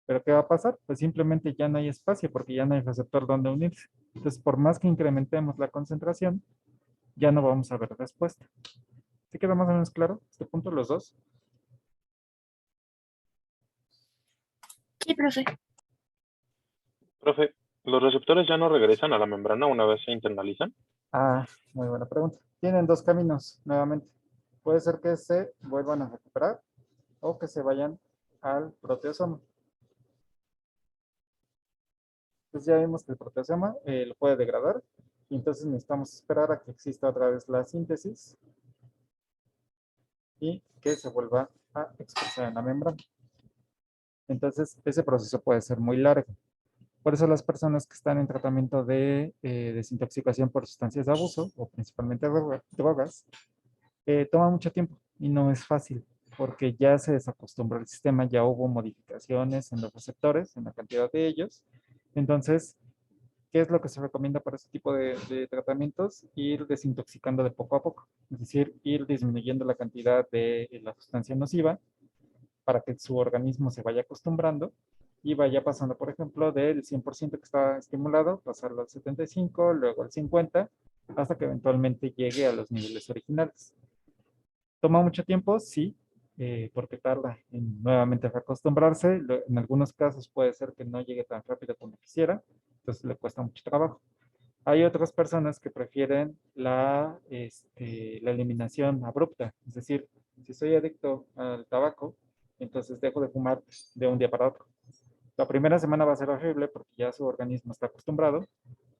pero ¿qué va a pasar? Pues simplemente ya no hay espacio porque ya no hay receptor donde unirse. Entonces, por más que incrementemos la concentración, ya no vamos a ver respuesta. ¿Sí queda más o menos claro este punto, los dos? Sí, profe. Profe, ¿los receptores ya no regresan a la membrana una vez se internalizan? Ah, muy buena pregunta. Tienen 2 caminos, nuevamente. Puede ser que se vuelvan a recuperar o que se vayan al proteasoma. Entonces ya vimos que el proteasoma lo puede degradar y entonces necesitamos esperar a que exista otra vez la síntesis y que se vuelva a expresar en la membrana. Entonces ese proceso puede ser muy largo. Por eso las personas que están en tratamiento de desintoxicación por sustancias de abuso o principalmente drogas, toma mucho tiempo y no es fácil porque ya se desacostumbró el sistema, ya hubo modificaciones en los receptores, en la cantidad de ellos. Entonces, ¿qué es lo que se recomienda para este tipo de tratamientos? Ir desintoxicando de poco a poco, es decir, ir disminuyendo la cantidad de la sustancia nociva para que su organismo se vaya acostumbrando y vaya pasando, por ejemplo, del 100% que está estimulado, pasarlo al 75, luego al 50, hasta que eventualmente llegue a los niveles originales. ¿Toma mucho tiempo? Sí, porque tarda en nuevamente reacostumbrarse. En algunos casos puede ser que no llegue tan rápido como quisiera, entonces le cuesta mucho trabajo. Hay otras personas que prefieren la eliminación abrupta, es decir, si soy adicto al tabaco, entonces dejo de fumar de un día para otro. La primera semana va a ser horrible porque ya su organismo está acostumbrado,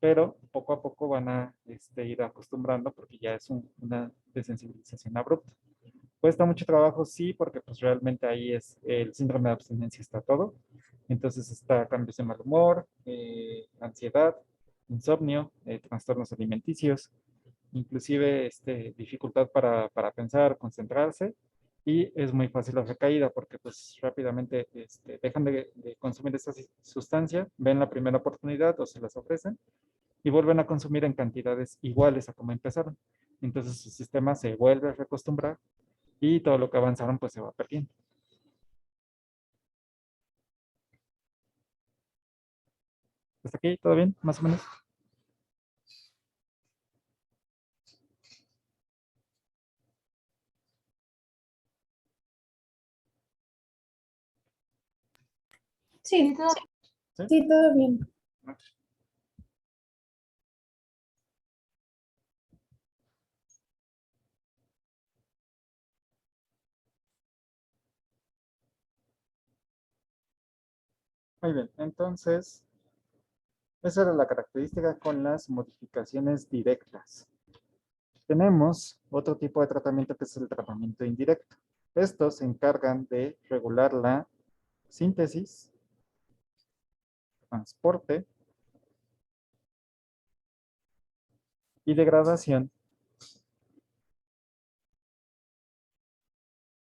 pero poco a poco van a ir acostumbrando porque ya es una desensibilización abrupta. Cuesta mucho trabajo, sí, porque pues realmente ahí es el síndrome de abstinencia, está todo. Entonces está cambios de mal humor, ansiedad, insomnio, trastornos alimenticios, inclusive dificultad para pensar, concentrarse, y es muy fácil la recaída porque pues rápidamente dejan de consumir esa sustancia, ven la primera oportunidad o se las ofrecen y vuelven a consumir en cantidades iguales a como empezaron. Entonces su sistema se vuelve a reacostumbrar y todo lo que avanzaron pues se va perdiendo. ¿Hasta aquí? ¿Todo bien? Más o menos. Sí, Sí, todo. sí, todo bien. Muy bien, entonces, esa era la característica con las modificaciones directas. Tenemos otro tipo de tratamiento que es el tratamiento indirecto. Estos se encargan de regular la síntesis, transporte y degradación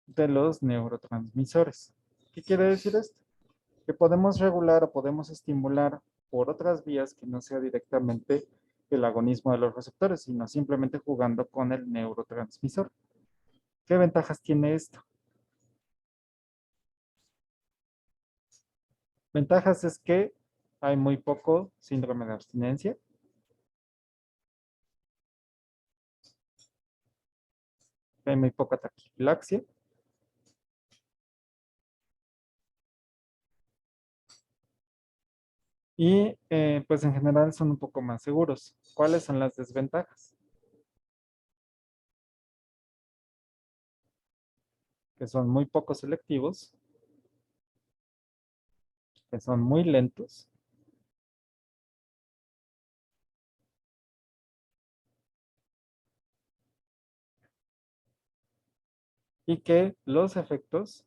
de los neurotransmisores. ¿Qué quiere decir esto? Que podemos regular o podemos estimular por otras vías que no sea directamente el agonismo de los receptores, sino simplemente jugando con el neurotransmisor. ¿Qué ventajas tiene esto? Ventajas es que hay muy poco síndrome de abstinencia. Hay muy poca taquifilaxia. Y pues en general son un poco más seguros. ¿Cuáles son las desventajas? Que son muy poco selectivos, que son muy lentos y que los efectos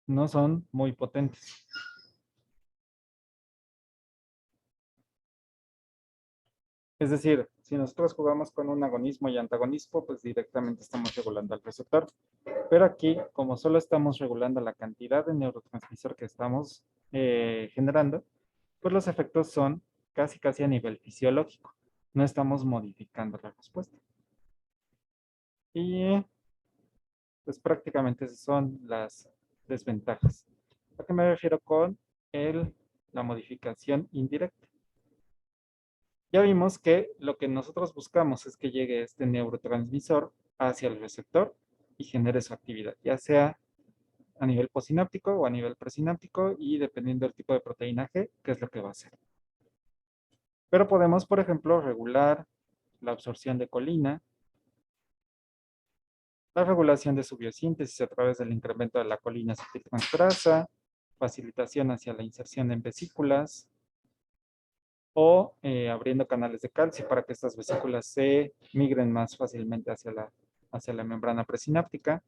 no son muy potentes. Es decir, si nosotros jugamos con un agonismo y antagonismo, pues directamente estamos regulando al receptor. Pero aquí, como solo estamos regulando la cantidad de neurotransmisor que estamos generando, pues los efectos son casi a nivel fisiológico. No estamos modificando la respuesta. Y pues prácticamente esas son las desventajas. ¿A qué me refiero con la modificación indirecta? Ya vimos que lo que nosotros buscamos es que llegue este neurotransmisor hacia el receptor y genere su actividad, ya sea a nivel posináptico o a nivel presináptico y dependiendo del tipo de proteína G, qué es lo que va a hacer. Pero podemos, por ejemplo, regular la absorción de colina, la regulación de su biosíntesis a través del incremento de la colina acetiltransferasa, facilitación hacia la inserción en vesículas, o abriendo canales de calcio para que estas vesículas se migren más fácilmente hacia la membrana presináptica,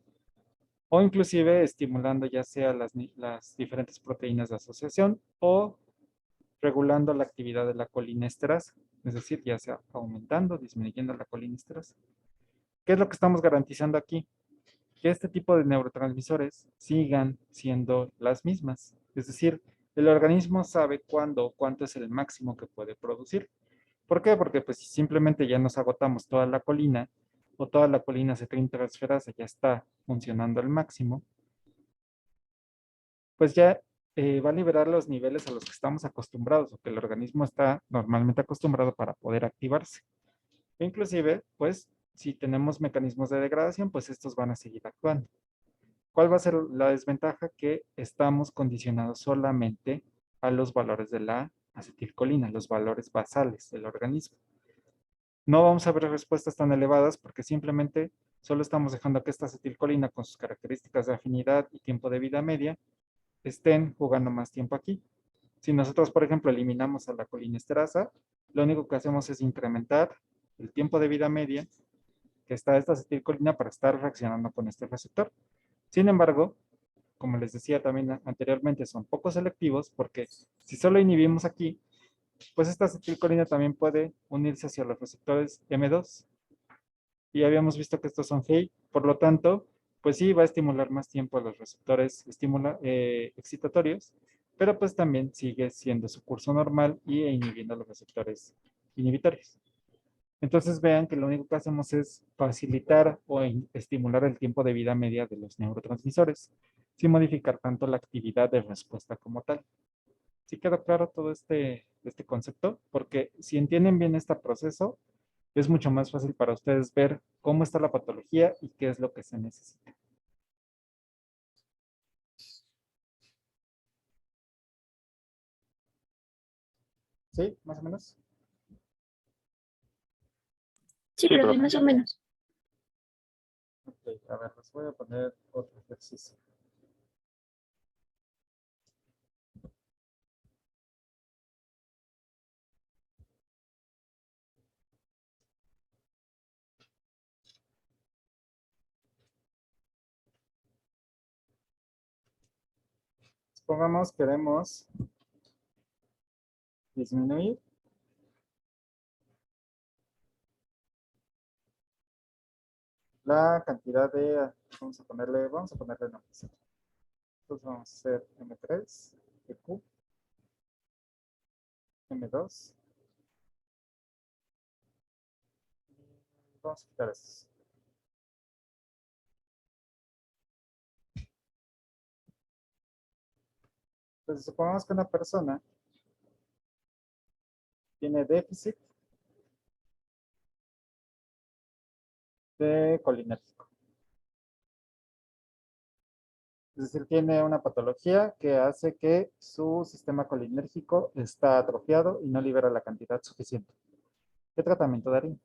o inclusive estimulando ya sea las diferentes proteínas de asociación o regulando la actividad de la colinesterasa, es decir, ya sea aumentando, disminuyendo la colinesterasa. ¿Qué es lo que estamos garantizando aquí? Que este tipo de neurotransmisores sigan siendo las mismas. Es decir, el organismo sabe cuándo o cuánto es el máximo que puede producir. ¿Por qué? Porque pues si simplemente ya nos agotamos toda la colina o toda la colina acetiltransferasa ya está funcionando al máximo, pues ya va a liberar los niveles a los que estamos acostumbrados o que el organismo está normalmente acostumbrado para poder activarse. E inclusive, pues si tenemos mecanismos de degradación, pues estos van a seguir actuando. ¿Cuál va a ser la desventaja? Que estamos condicionados solamente a los valores de la acetilcolina, los valores basales del organismo. No vamos a ver respuestas tan elevadas porque simplemente solo estamos dejando que esta acetilcolina con sus características de afinidad y tiempo de vida media estén jugando más tiempo aquí. Si nosotros, por ejemplo, eliminamos a la colinesterasa, lo único que hacemos es incrementar el tiempo de vida media que está esta acetilcolina para estar reaccionando con este receptor. Sin embargo, como les decía también anteriormente, son poco selectivos porque si solo inhibimos aquí, pues esta acetilcolina también puede unirse hacia los receptores M2. Y habíamos visto que estos son GEI, por lo tanto, pues sí va a estimular más tiempo a los receptores excitatorios, pero pues también sigue siendo su curso normal y inhibiendo los receptores inhibitorios. Entonces vean que lo único que hacemos es facilitar o estimular el tiempo de vida media de los neurotransmisores, sin modificar tanto la actividad de respuesta como tal. ¿Sí quedó claro todo este concepto? Porque si entienden bien este proceso, es mucho más fácil para ustedes ver cómo está la patología y qué es lo que se necesita. ¿Sí? ¿Más o menos? Sí, Sí, profe, profe. más o menos. Ok, a ver, les voy a poner otro ejercicio. Supongamos queremos disminuir la cantidad de, vamos a ponerle nombres. Entonces vamos a hacer M3, EQ, M2. Vamos a quitar estos. Entonces supongamos que una persona tiene déficit de colinérgico. Es decir, tiene una patología que hace que su sistema colinérgico está atrofiado y no libera la cantidad suficiente. ¿Qué tratamiento daría?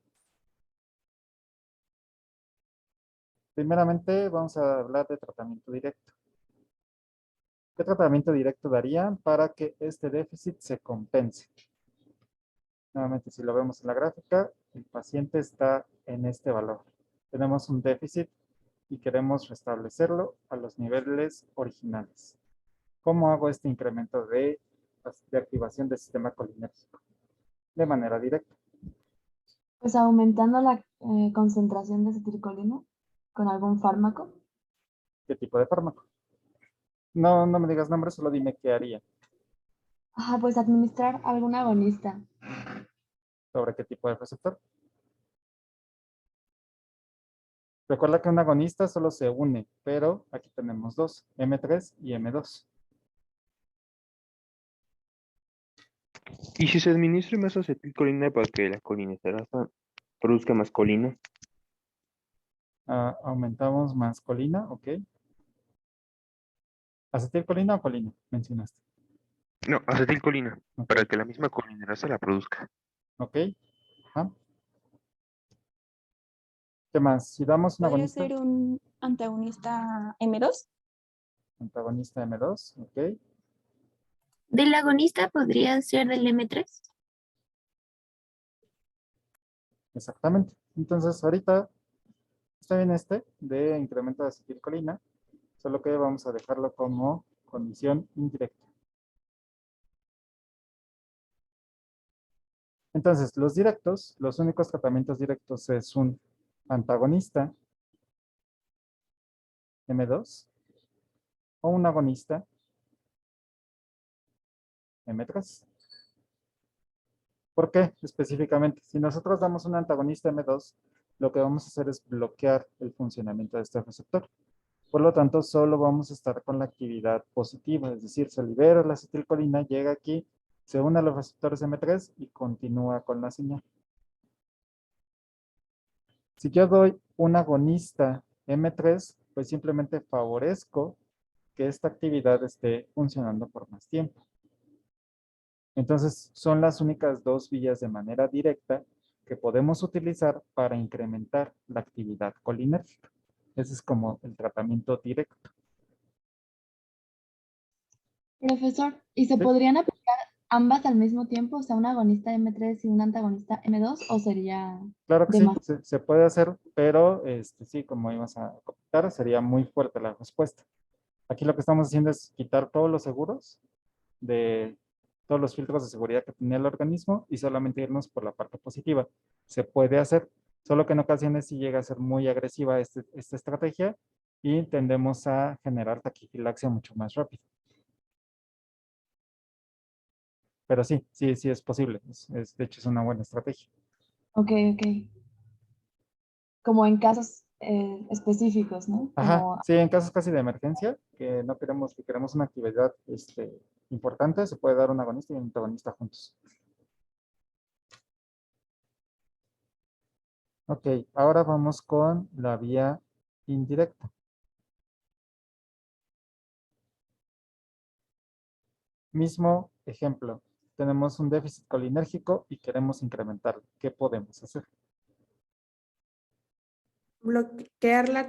Primeramente, vamos a hablar de tratamiento directo. ¿Qué tratamiento directo darían para que este déficit se compense? Nuevamente, si lo vemos en la gráfica, el paciente está en este valor. Tenemos un déficit y queremos restablecerlo a los niveles originales. ¿Cómo hago este incremento de activación del sistema colinérgico? De manera directa. Pues aumentando la concentración de acetilcolina con algún fármaco. ¿Qué tipo de fármaco? No, no me digas nombres, solo dime qué haría. Ajá, pues administrar algún agonista. ¿Sobre qué tipo de receptor? Recuerda que un agonista solo se une, pero aquí tenemos dos, M3 y M2. ¿Y si se administra más acetilcolina para que la colinesterasa produzca más colina? Aumentamos más colina, ok. ¿Acetilcolina o colina? Mencionaste. No, acetilcolina, Ok, para que la misma colinesterasa la produzca. ok. Ajá. ¿Qué más? Si damos un ¿Podría agonista, ser un antagonista M2? antagonista M2, ok. Del agonista podría ser del M3. Exactamente. Entonces, ahorita está bien este de incremento de acetilcolina, solo que vamos a dejarlo como condición indirecta. Entonces, los directos, los únicos tratamientos directos es un antagonista M2 o un agonista M3. ¿Por qué específicamente? Si nosotros damos un antagonista M2, lo que vamos a hacer es bloquear el funcionamiento de este receptor. Por lo tanto, solo vamos a estar con la actividad positiva, es decir, se libera la acetilcolina, llega aquí, se une a los receptores M3 y continúa con la señal. Si yo doy un agonista M3, pues simplemente favorezco que esta actividad esté funcionando por más tiempo. Entonces, son las únicas dos vías de manera directa que podemos utilizar para incrementar la actividad colinérgica. Ese es como el tratamiento directo. Profesor, ¿y se Sí. podrían aplicar ambas al mismo tiempo? O sea, un agonista M3 y un antagonista M2, ¿o sería Claro que sí, demasiado? se puede hacer, pero sí, como ibas a comentar, sería muy fuerte la respuesta. Aquí lo que estamos haciendo es quitar todos los seguros de todos los filtros de seguridad que tenía el organismo y solamente irnos por la parte positiva. Se puede hacer, solo que en ocasiones sí llega a ser muy agresiva esta estrategia y tendemos a generar taquifilaxia mucho más rápido. Pero sí es posible. De hecho, es una buena estrategia. Ok, ok. Como en casos específicos, ¿no? Ajá, Como, sí, en casos casi de emergencia, que no queremos, que queremos una actividad importante, se puede dar un agonista y un antagonista juntos. Ok, ahora vamos con la vía indirecta. Mismo ejemplo, tenemos un déficit colinérgico y queremos incrementarlo. ¿Qué podemos hacer? Bloquear la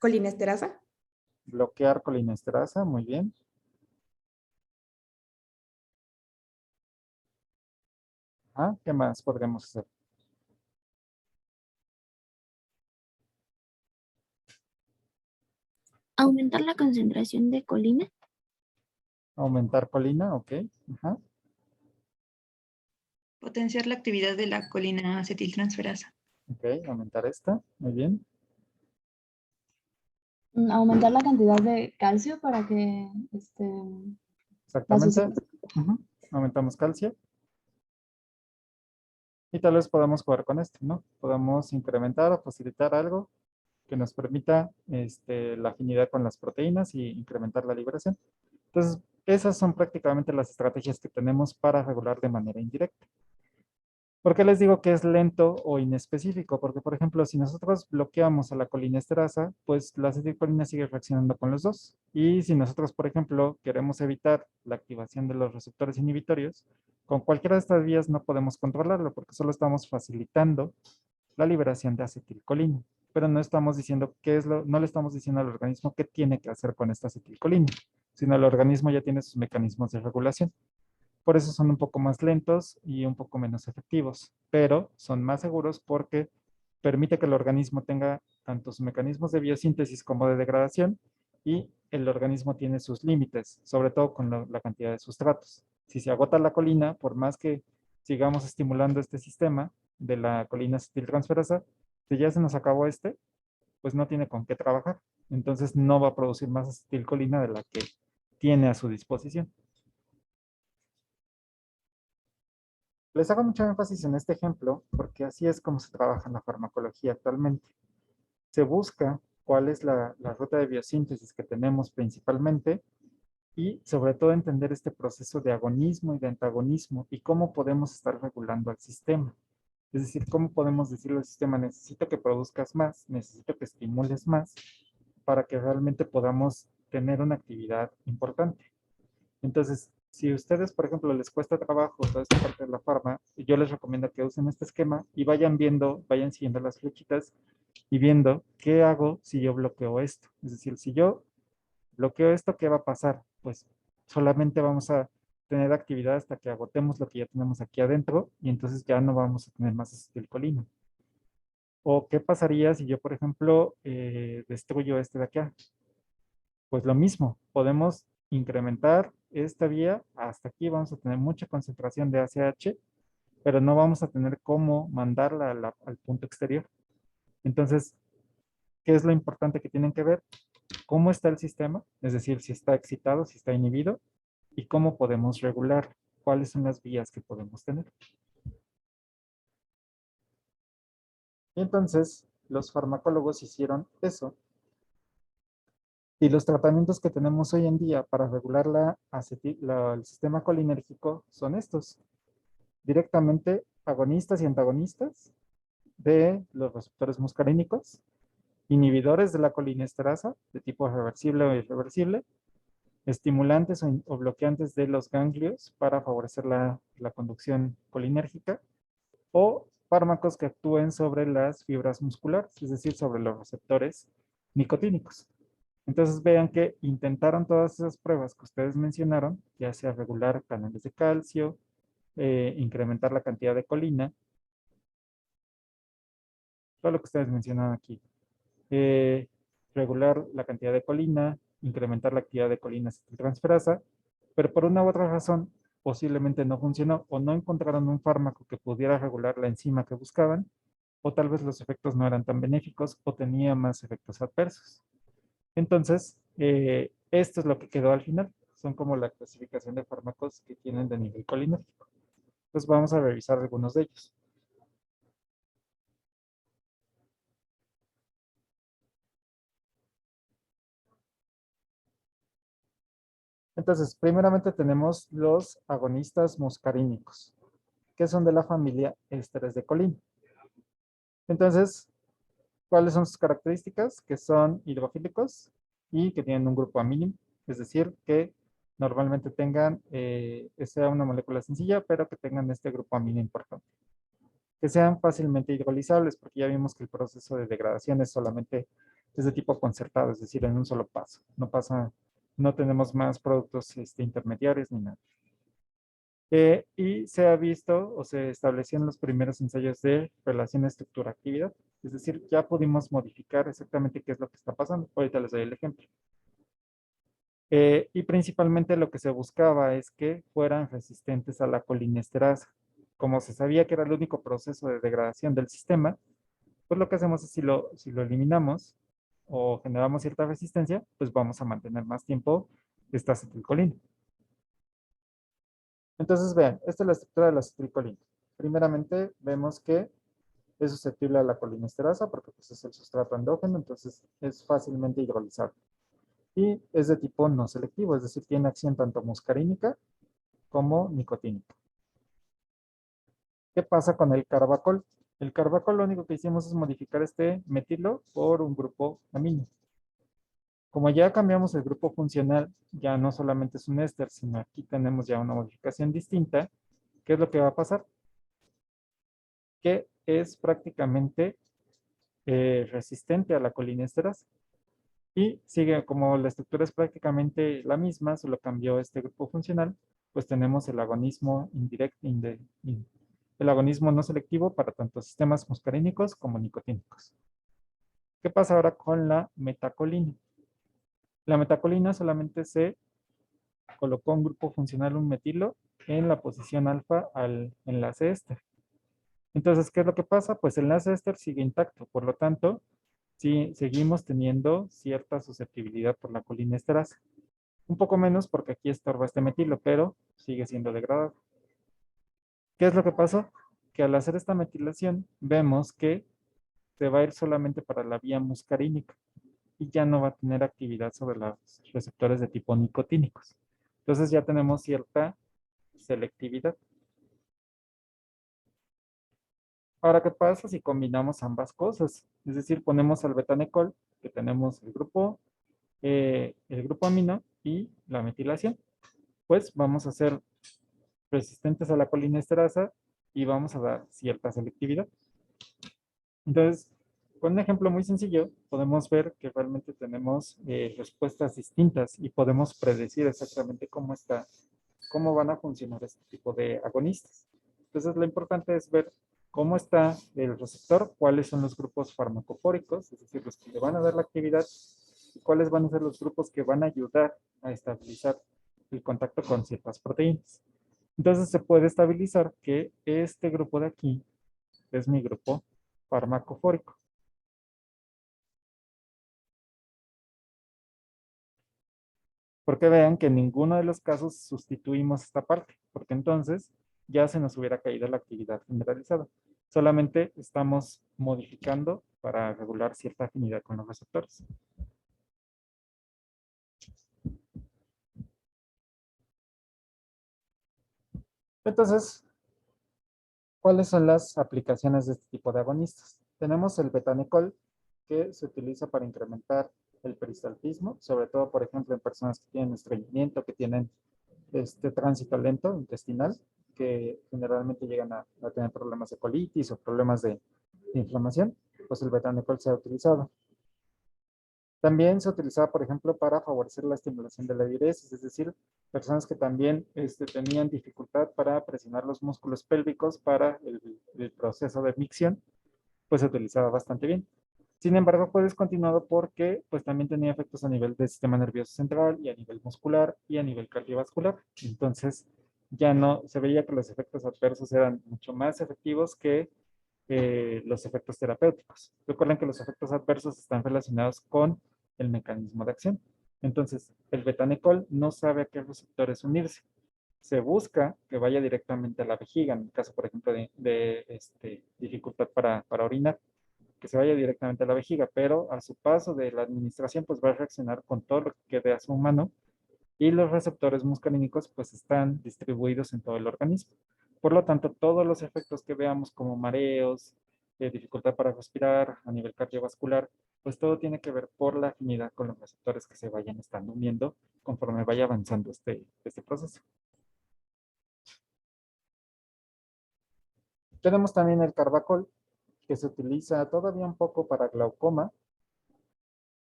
colinesterasa. Bloquear colinesterasa, muy bien. Ah, ¿qué más podríamos hacer? Aumentar la concentración de colina. Aumentar colina, ok. Ajá. Potenciar la actividad de la colina acetiltransferasa. Ok, aumentar esta, muy bien. aumentar la cantidad de calcio para que las Exactamente. vesículas. Ujú. Aumentamos calcio. Y tal vez podamos jugar con esto, ¿no? Podamos incrementar o facilitar algo que nos permita la afinidad con las proteínas y incrementar la liberación. Entonces, esas son prácticamente las estrategias que tenemos para regular de manera indirecta. ¿Por qué les digo que es lento o inespecífico? Porque, por ejemplo, si nosotros bloqueamos a la colinesterasa, pues la acetilcolina sigue reaccionando con los dos. Y si nosotros, por ejemplo, queremos evitar la activación de los receptores inhibitorios, con cualquiera de estas vías no podemos controlarlo porque solo estamos facilitando la liberación de acetilcolina. Pero no estamos diciendo no le estamos diciendo al organismo qué tiene que hacer con esta acetilcolina, sino el organismo ya tiene sus mecanismos de regulación. Por eso son un poco más lentos y un poco menos efectivos, pero son más seguros porque permite que el organismo tenga tanto sus mecanismos de biosíntesis como de degradación y el organismo tiene sus límites, sobre todo con la cantidad de sustratos. Si se agota la colina, por más que sigamos estimulando este sistema de la colina acetiltransferasa, si ya se nos acabó pues no tiene con qué trabajar. Entonces no va a producir más acetilcolina de la que tiene a su disposición. Les hago mucho énfasis en este ejemplo porque así es como se trabaja en la farmacología actualmente. Se busca cuál es la ruta de biosíntesis que tenemos principalmente y sobre todo entender este proceso de agonismo y de antagonismo y cómo podemos estar regulando al sistema. Es decir, cómo podemos decirle al sistema, necesito que produzcas más, necesito que estimules más para que realmente podamos tener una actividad importante. Entonces, si a ustedes, por ejemplo, les cuesta trabajo toda esta parte de la farma, yo les recomiendo que usen este esquema y vayan viendo, vayan siguiendo las flechitas y viendo qué hago si yo bloqueo esto. Es decir, si yo bloqueo esto, ¿qué va a pasar? Pues solamente vamos a tener actividad hasta que agotemos lo que ya tenemos aquí adentro y entonces ya no vamos a tener más acetilcolina. ¿O qué pasaría si yo, por ejemplo, destruyo este de acá? Pues lo mismo, podemos incrementar esta vía hasta aquí, vamos a tener mucha concentración de ACH, pero no vamos a tener cómo mandarla al punto exterior. Entonces, ¿qué es lo importante que tienen que ver? ¿Cómo está el sistema? Es decir, si está excitado, si está inhibido, y cómo podemos regular, cuáles son las vías que podemos tener. Y entonces, los farmacólogos hicieron eso. Y los tratamientos que tenemos hoy en día para regular el sistema colinérgico son estos. Directamente agonistas y antagonistas de los receptores muscarínicos, inhibidores de la colinesterasa de tipo reversible o irreversible, estimulantes o bloqueantes de los ganglios para favorecer la conducción colinérgica o fármacos que actúen sobre las fibras musculares, es decir, sobre los receptores nicotínicos. Entonces vean que intentaron todas esas pruebas que ustedes mencionaron, ya sea regular canales de calcio, incrementar la cantidad de colina, todo lo que ustedes mencionan aquí. Regular la cantidad de colina, incrementar la actividad de colina acetiltransferasa, pero por una u otra razón posiblemente no funcionó o no encontraron un fármaco que pudiera regular la enzima que buscaban, o tal vez los efectos no eran tan benéficos o tenía más efectos adversos. Entonces, esto es lo que quedó al final. Son como la clasificación de fármacos que tienen de nivel colinérgico. Entonces vamos a revisar algunos de ellos. Entonces, primeramente tenemos los agonistas muscarínicos, que son de la familia ésteres de colina. Entonces, ¿cuáles son sus características? Que son hidrofílicos y que tienen un grupo amínimo, es decir, que normalmente tengan, sea una molécula sencilla, pero que tengan este grupo amino importante. Que sean fácilmente hidrolizables, porque ya vimos que el proceso de degradación es solamente de tipo concertado, es decir, en un solo paso. No pasa, no tenemos más productos intermediarios ni nada. Y se ha visto o se estableció en los primeros ensayos de relación estructura-actividad. Es decir, ya pudimos modificar exactamente qué es lo que está pasando. Ahorita les doy el ejemplo. Y principalmente lo que se buscaba es que fueran resistentes a la colinesterasa. Como se sabía que era el único proceso de degradación del sistema, pues lo que hacemos es si lo eliminamos o generamos cierta resistencia, pues vamos a mantener más tiempo esta acetilcolina. Entonces, vean, esta es la estructura de la acetilcolina. Primeramente, vemos que es susceptible a la colinesterasa porque pues, es el sustrato endógeno, entonces es fácilmente hidrolizable. Y es de tipo no selectivo, es decir, tiene acción tanto muscarínica como nicotínica. ¿Qué pasa con el carbacol? El carbacol lo único que hicimos es modificar este metilo por un grupo amino. Como ya cambiamos el grupo funcional, ya no solamente es un éster, sino aquí tenemos ya una modificación distinta. ¿Qué es lo que va a pasar? Que es prácticamente resistente a la colinesterasa. Y sigue, como la estructura es prácticamente la misma, solo cambió este grupo funcional, pues tenemos el agonismo indirecto, el agonismo no selectivo para tanto sistemas muscarínicos como nicotínicos. ¿Qué pasa ahora con la metacolina? La metacolina solamente se colocó un grupo funcional, un metilo, en la posición alfa al enlace éster. Entonces, ¿qué es lo que pasa? Pues el enlace éster sigue intacto, por lo tanto, sí, seguimos teniendo cierta susceptibilidad por la colinesterasa. Un poco menos porque aquí estorba este metilo, pero sigue siendo degradado. ¿Qué es lo que pasó? Que al hacer esta metilación, vemos que se va a ir solamente para la vía muscarínica y ya no va a tener actividad sobre los receptores de tipo nicotínicos. Entonces ya tenemos cierta selectividad. Ahora, ¿qué pasa si combinamos ambas cosas? Es decir, ponemos al betanecol, que tenemos el grupo amino y la metilación. Pues vamos a ser resistentes a la colinesterasa y vamos a dar cierta selectividad. Entonces, con un ejemplo muy sencillo, podemos ver que realmente tenemos respuestas distintas y podemos predecir exactamente cómo van a funcionar este tipo de agonistas. Entonces, lo importante es ver cómo está el receptor, cuáles son los grupos farmacofóricos, es decir, los que le van a dar la actividad, y cuáles van a ser los grupos que van a ayudar a estabilizar el contacto con ciertas proteínas. Entonces, se puede estabilizar que este grupo de aquí es mi grupo farmacofórico. Porque vean que en ninguno de los casos sustituimos esta parte, porque entonces ya se nos hubiera caído la actividad generalizada. Solamente estamos modificando para regular cierta afinidad con los receptores. Entonces, ¿cuáles son las aplicaciones de este tipo de agonistas? Tenemos el betanecol, que se utiliza para incrementar el peristaltismo, sobre todo, por ejemplo, en personas que tienen estreñimiento, que tienen este tránsito lento intestinal, que generalmente llegan a tener problemas de colitis o problemas de inflamación, pues el betanecol se ha utilizado. También se utilizaba, por ejemplo, para favorecer la estimulación de la diuresis, es decir, personas que también tenían dificultad para presionar los músculos pélvicos para el proceso de micción, pues se utilizaba bastante bien. Sin embargo, fue descontinuado porque pues también tenía efectos a nivel del sistema nervioso central y a nivel muscular y a nivel cardiovascular. Entonces, ya no se veía que los efectos adversos eran mucho más efectivos que los efectos terapéuticos. Recuerden que los efectos adversos están relacionados con el mecanismo de acción. Entonces, el betanecol no sabe a qué receptores unirse. Se busca que vaya directamente a la vejiga, en el caso, por ejemplo, de dificultad para orinar, que se vaya directamente a la vejiga, pero a su paso de la administración, pues va a reaccionar con todo lo que quede a su mano y los receptores muscarínicos pues están distribuidos en todo el organismo. Por lo tanto, todos los efectos que veamos como mareos, dificultad para respirar a nivel cardiovascular, pues todo tiene que ver por la afinidad con los receptores que se vayan estando uniendo conforme vaya avanzando este proceso. Tenemos también el carbacol, que se utiliza todavía un poco para glaucoma.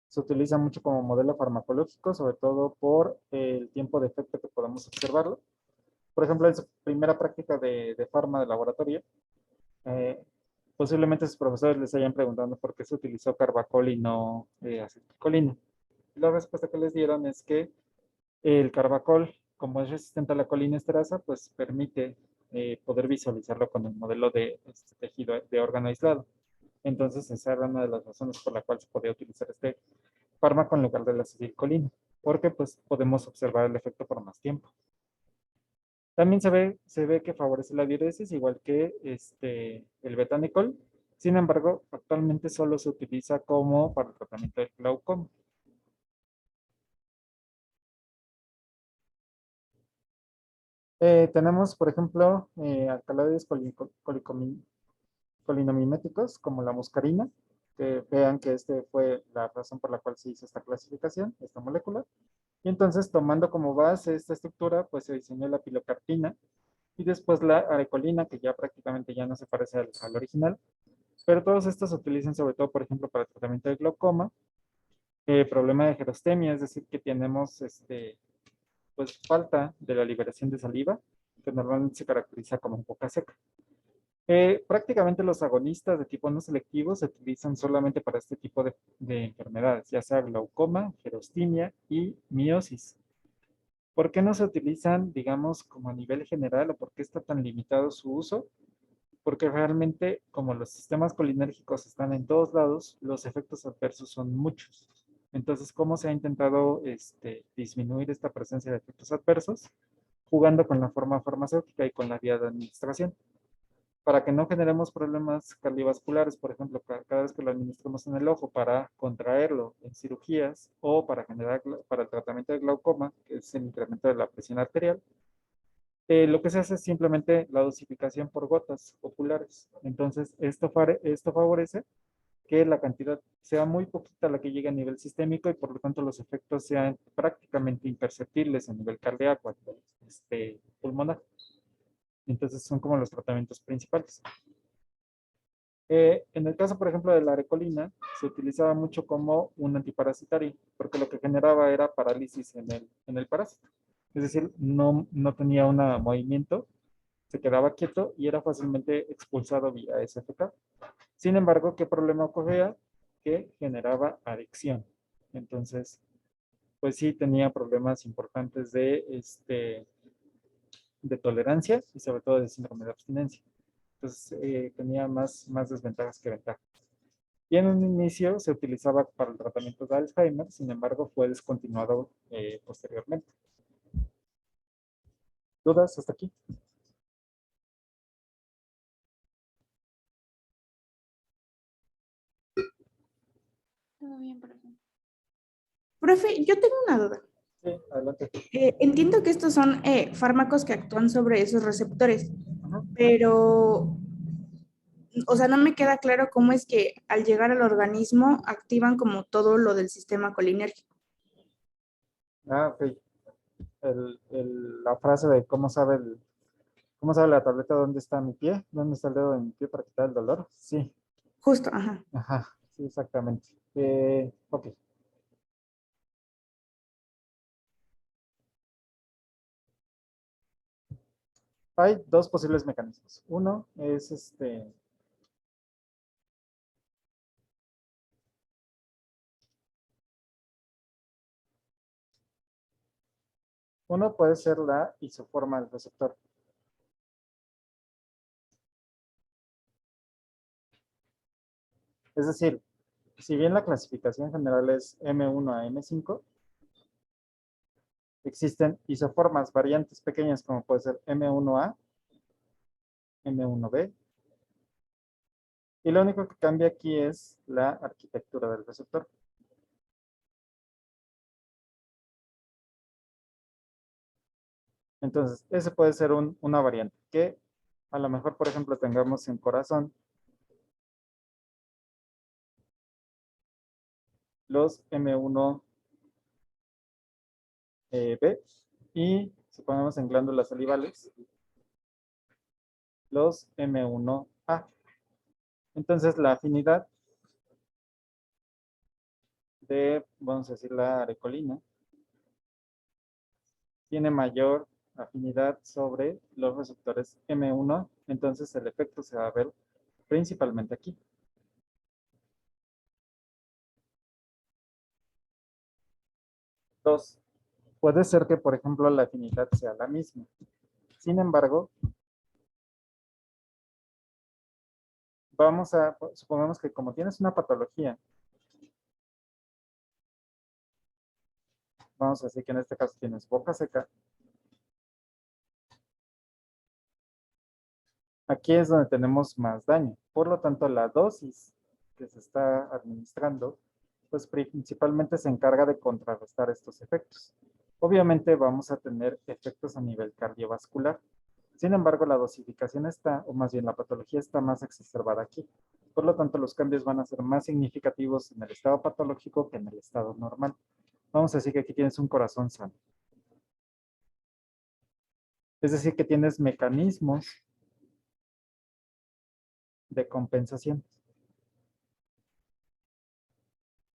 Se utiliza mucho como modelo farmacológico, sobre todo por el tiempo de efecto que podemos observarlo. Por ejemplo, en su primera práctica de farma de laboratorio, posiblemente sus profesores les hayan preguntado por qué se utilizó carbacol y no acetilcolina. La respuesta que les dieron es que el carbacol, como es resistente a la colinesterasa, pues permite poder visualizarlo con el modelo de este tejido de órgano aislado. Entonces, esa era una de las razones por la cual se podía utilizar este fármaco en lugar de la acetilcolina, porque pues podemos observar el efecto por más tiempo. También se ve que favorece la diuresis, igual que el betanecol. Sin embargo, actualmente solo se utiliza como para el tratamiento del glaucoma. Tenemos, por ejemplo, alcaloides colinamiméticos, como la muscarina, que vean que fue la razón por la cual se hizo esta clasificación, esta molécula. Y entonces, tomando como base esta estructura, pues se diseñó la pilocarpina y después la arecolina, que ya prácticamente ya no se parece al original, pero todos estos se utilizan sobre todo, por ejemplo, para el tratamiento de glaucoma, problema de gerostemia, es decir, que tenemos pues falta de la liberación de saliva, que normalmente se caracteriza como boca seca. Prácticamente los agonistas de tipo no selectivo se utilizan solamente para este tipo de enfermedades, ya sea glaucoma, gerostimia y miosis. ¿Por qué no se utilizan, digamos, como a nivel general o por qué está tan limitado su uso? Porque realmente, como los sistemas colinérgicos están en todos lados, los efectos adversos son muchos. Entonces, ¿cómo se ha intentado disminuir esta presencia de efectos adversos? Jugando con la forma farmacéutica y con la vía de administración. Para que no generemos problemas cardiovasculares, por ejemplo, cada vez que lo administramos en el ojo para contraerlo en cirugías o para el tratamiento de glaucoma, que es el incremento de la presión arterial, lo que se hace es simplemente la dosificación por gotas oculares. Entonces, esto favorece que la cantidad sea muy poquita la que llegue a nivel sistémico y por lo tanto los efectos sean prácticamente imperceptibles a nivel cardíaco, pulmonar. Entonces, son como los tratamientos principales. En el caso, por ejemplo, de la arecolina, se utilizaba mucho como un antiparasitario, porque lo que generaba era parálisis en el parásito. Es decir, no tenía un movimiento, se quedaba quieto y era fácilmente expulsado vía SFK. Sin embargo, ¿qué problema ocurría? Que generaba adicción. Entonces, pues sí tenía problemas importantes de tolerancia y sobre todo de síndrome de abstinencia. Entonces, tenía más desventajas que ventajas. Y en un inicio se utilizaba para el tratamiento de Alzheimer, sin embargo, fue descontinuado posteriormente. ¿Dudas hasta aquí? Todo bien, profe. Profe, yo tengo una duda. Sí, adelante. Entiendo que estos son fármacos que actúan sobre esos receptores, Ajá. pero, o sea, no me queda claro cómo es que al llegar al organismo activan como todo lo del sistema colinérgico. Ok. La frase de cómo sabe la tableta dónde está mi pie, dónde está el dedo de mi pie para quitar el dolor. Sí, Justo, ajá. ajá, sí, exactamente. Ok. Hay dos posibles mecanismos. Uno es uno puede ser la isoforma del receptor. Es decir, si bien la clasificación general es M1 a M5, existen isoformas, variantes pequeñas como puede ser M1A, M1B, y lo único que cambia aquí es la arquitectura del receptor. Entonces, ese puede ser una variante que a lo mejor, por ejemplo, tengamos en corazón los M1B y si ponemos en glándulas salivales los M1A. Entonces, la afinidad de, vamos a decir, la arecolina tiene mayor afinidad sobre los receptores M1, entonces el efecto se va a ver principalmente aquí. Dos, puede ser que, por ejemplo, la afinidad sea la misma. Sin embargo, supongamos que como tienes una patología, vamos a decir que en este caso tienes boca seca, aquí es donde tenemos más daño. Por lo tanto, la dosis que se está administrando, pues principalmente se encarga de contrarrestar estos efectos. Obviamente vamos a tener efectos a nivel cardiovascular. Sin embargo, la dosificación está, o más bien la patología está más exacerbada aquí. Por lo tanto, los cambios van a ser más significativos en el estado patológico que en el estado normal. Vamos a decir que aquí tienes un corazón sano. Es decir, que tienes mecanismos de compensación.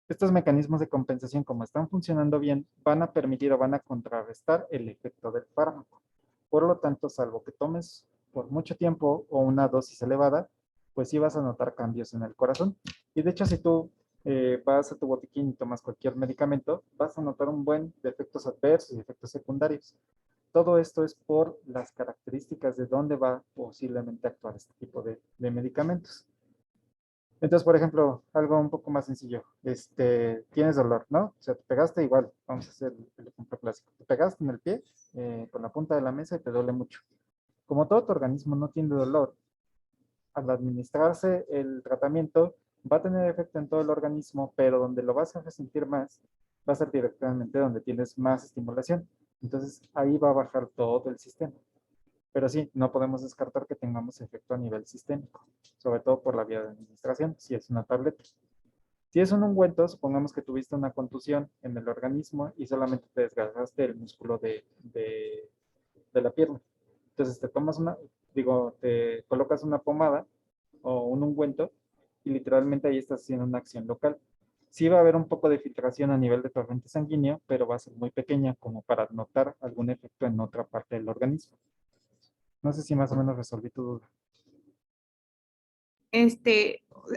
Estos mecanismos de compensación, como están funcionando bien, van a permitir o van a contrarrestar el efecto del fármaco. Por lo tanto, salvo que tomes por mucho tiempo o una dosis elevada, pues sí vas a notar cambios en el corazón. Y de hecho, si tú vas a tu botiquín y tomas cualquier medicamento, vas a notar un buen de efectos adversos y efectos secundarios. Todo esto es por las características de dónde va posiblemente a actuar este tipo de medicamentos. Entonces, por ejemplo, algo un poco más sencillo. Tienes dolor, ¿no? O sea, te pegaste igual, vamos a hacer el ejemplo clásico. Te pegaste en el pie con la punta de la mesa y te duele mucho. Como todo tu organismo no tiene dolor, al administrarse el tratamiento va a tener efecto en todo el organismo, pero donde lo vas a resentir más va a ser directamente donde tienes más estimulación. Entonces, ahí va a bajar todo el sistema. Pero sí, no podemos descartar que tengamos efecto a nivel sistémico, sobre todo por la vía de administración, si es una tableta. Si es un ungüento, supongamos que tuviste una contusión en el organismo y solamente te desgastaste el músculo de la pierna. Entonces te tomas te colocas una pomada o un ungüento y literalmente ahí estás haciendo una acción local. Sí va a haber un poco de filtración a nivel de torrente sanguíneo, pero va a ser muy pequeña como para notar algún efecto en otra parte del organismo. No sé si más o menos resolví tu duda.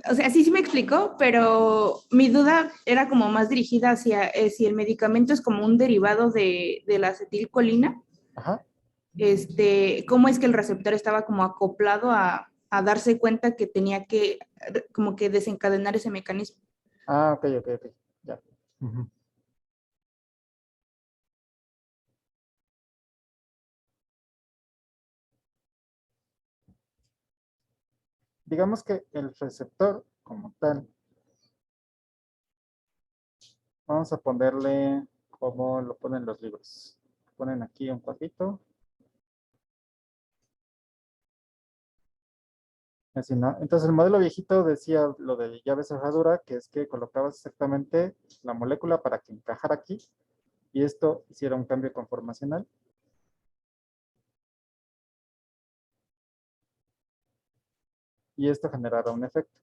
O sea, sí me explicó, pero mi duda era como más dirigida hacia si el medicamento es como un derivado de la acetilcolina. Ajá. ¿Cómo es que el receptor estaba como acoplado a darse cuenta que tenía que como que desencadenar ese mecanismo? Ah, ok. Ya. Digamos que el receptor como tal, vamos a ponerle como lo ponen los libros. Ponen aquí un cuadrito. Así, ¿no? Entonces el modelo viejito decía lo de llave cerradura, que es que colocabas exactamente la molécula para que encajara aquí y esto hiciera un cambio conformacional. Y esto generara un efecto.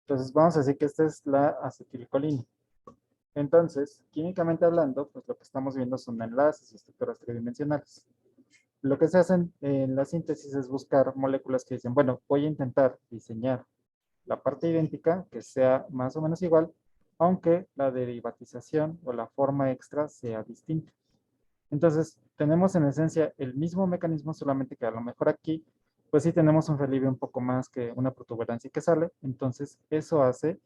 Entonces vamos a decir que esta es la acetilcolina. Entonces, químicamente hablando, pues lo que estamos viendo son enlaces y estructuras tridimensionales. Lo que se hace en la síntesis es buscar moléculas que dicen, bueno, voy a intentar diseñar la parte idéntica que sea más o menos igual, aunque la derivatización o la forma extra sea distinta. Entonces, tenemos en esencia el mismo mecanismo, solamente que a lo mejor aquí, pues sí tenemos un relieve un poco más que una protuberancia que sale, entonces eso hace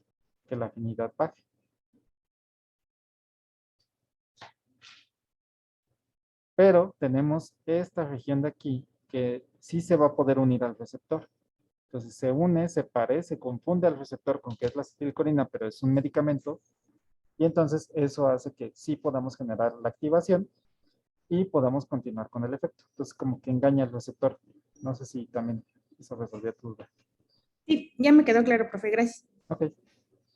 que la afinidad baje. Pero tenemos esta región de aquí que sí se va a poder unir al receptor. Entonces se une, se parece, confunde al receptor con que es la acetilcolina, pero es un medicamento. Y entonces eso hace que sí podamos generar la activación y podamos continuar con el efecto. Entonces como que engaña al receptor. No sé si también eso resolvió tu duda. Sí, ya me quedó claro, profe, gracias. Ok.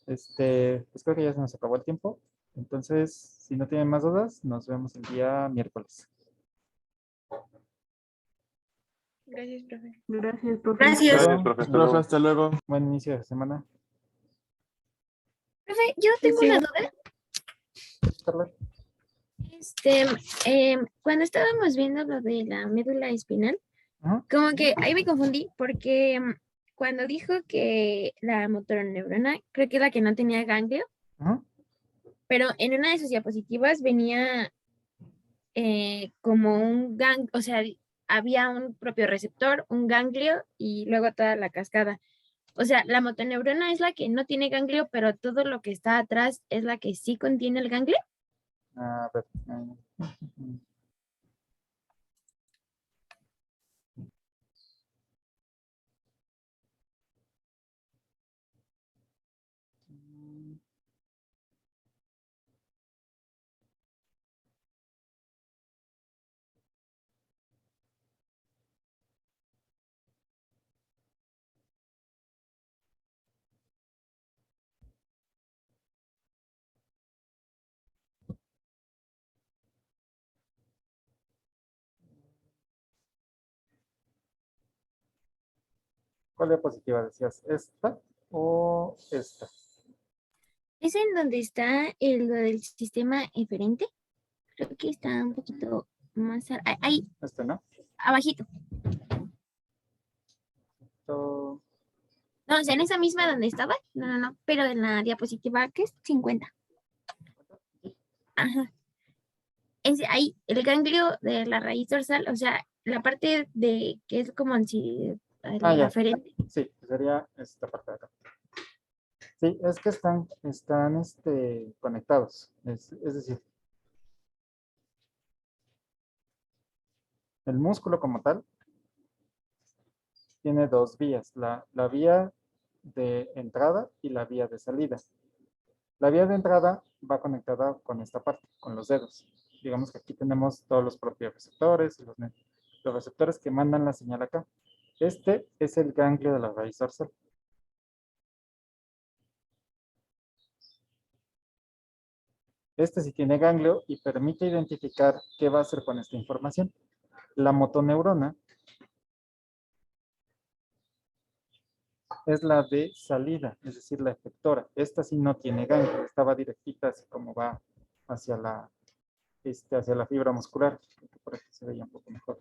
Pues creo que ya se nos acabó el tiempo. Entonces, si no tienen más dudas, nos vemos el día miércoles. Gracias, profe. Gracias, profe. Gracias. Gracias, profe. Hasta luego. Hasta luego. Buen inicio de semana. Profe, yo tengo Sí. una duda. Carla. Cuando estábamos viendo lo de la médula espinal, Ajá. como que ahí me confundí porque cuando dijo que la motoneurona, creo que es la que no tenía ganglio, Ajá. pero en una de sus diapositivas venía como un ganglio, o sea, había un propio receptor, un ganglio y luego toda la cascada. O sea, la motoneurona es la que no tiene ganglio, pero todo lo que está atrás es la que sí contiene el ganglio. A ver. ¿Cuál diapositiva decías? ¿Esta o esta? Es en donde está lo del sistema eferente. Creo que está un poquito más ahí, Este, ¿no? abajito. Esto, No, o sea, en esa misma donde estaba. No, pero en la diapositiva que es 50. Ajá. Es ahí, el ganglio de la raíz dorsal, o sea, la parte de que es como si ya. la aferente. Sí, sería esta parte de acá. Sí, es que están conectados. Es decir, el músculo como tal tiene dos vías, la vía de entrada y la vía de salida. La vía de entrada va conectada con esta parte, con los dedos. Digamos que aquí tenemos todos los propios receptores, los receptores que mandan la señal acá. Este es el ganglio de la raíz dorsal. Este sí tiene ganglio y permite identificar qué va a hacer con esta información. La motoneurona es la de salida, es decir, la efectora. Esta sí no tiene ganglio, esta va directita, así como va hacia la fibra muscular. Por aquí se veía un poco mejor.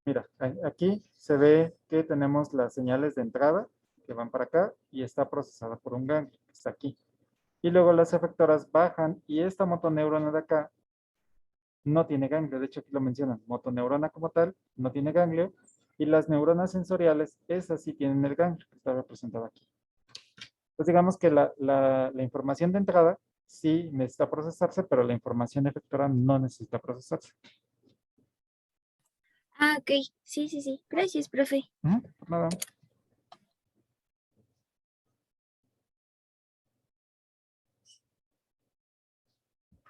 Mira, aquí se ve que tenemos las señales de entrada que van para acá y está procesada por un ganglio, que está aquí. Y luego las efectoras bajan y esta motoneurona de acá no tiene ganglio. De hecho, aquí lo mencionan. Motoneurona como tal no tiene ganglio. Y las neuronas sensoriales, esas sí tienen el ganglio, que está representado aquí. Pues digamos que la información de entrada sí necesita procesarse, pero la información efectora no necesita procesarse. Ah, ok. Sí. Gracias, profe. Por nada.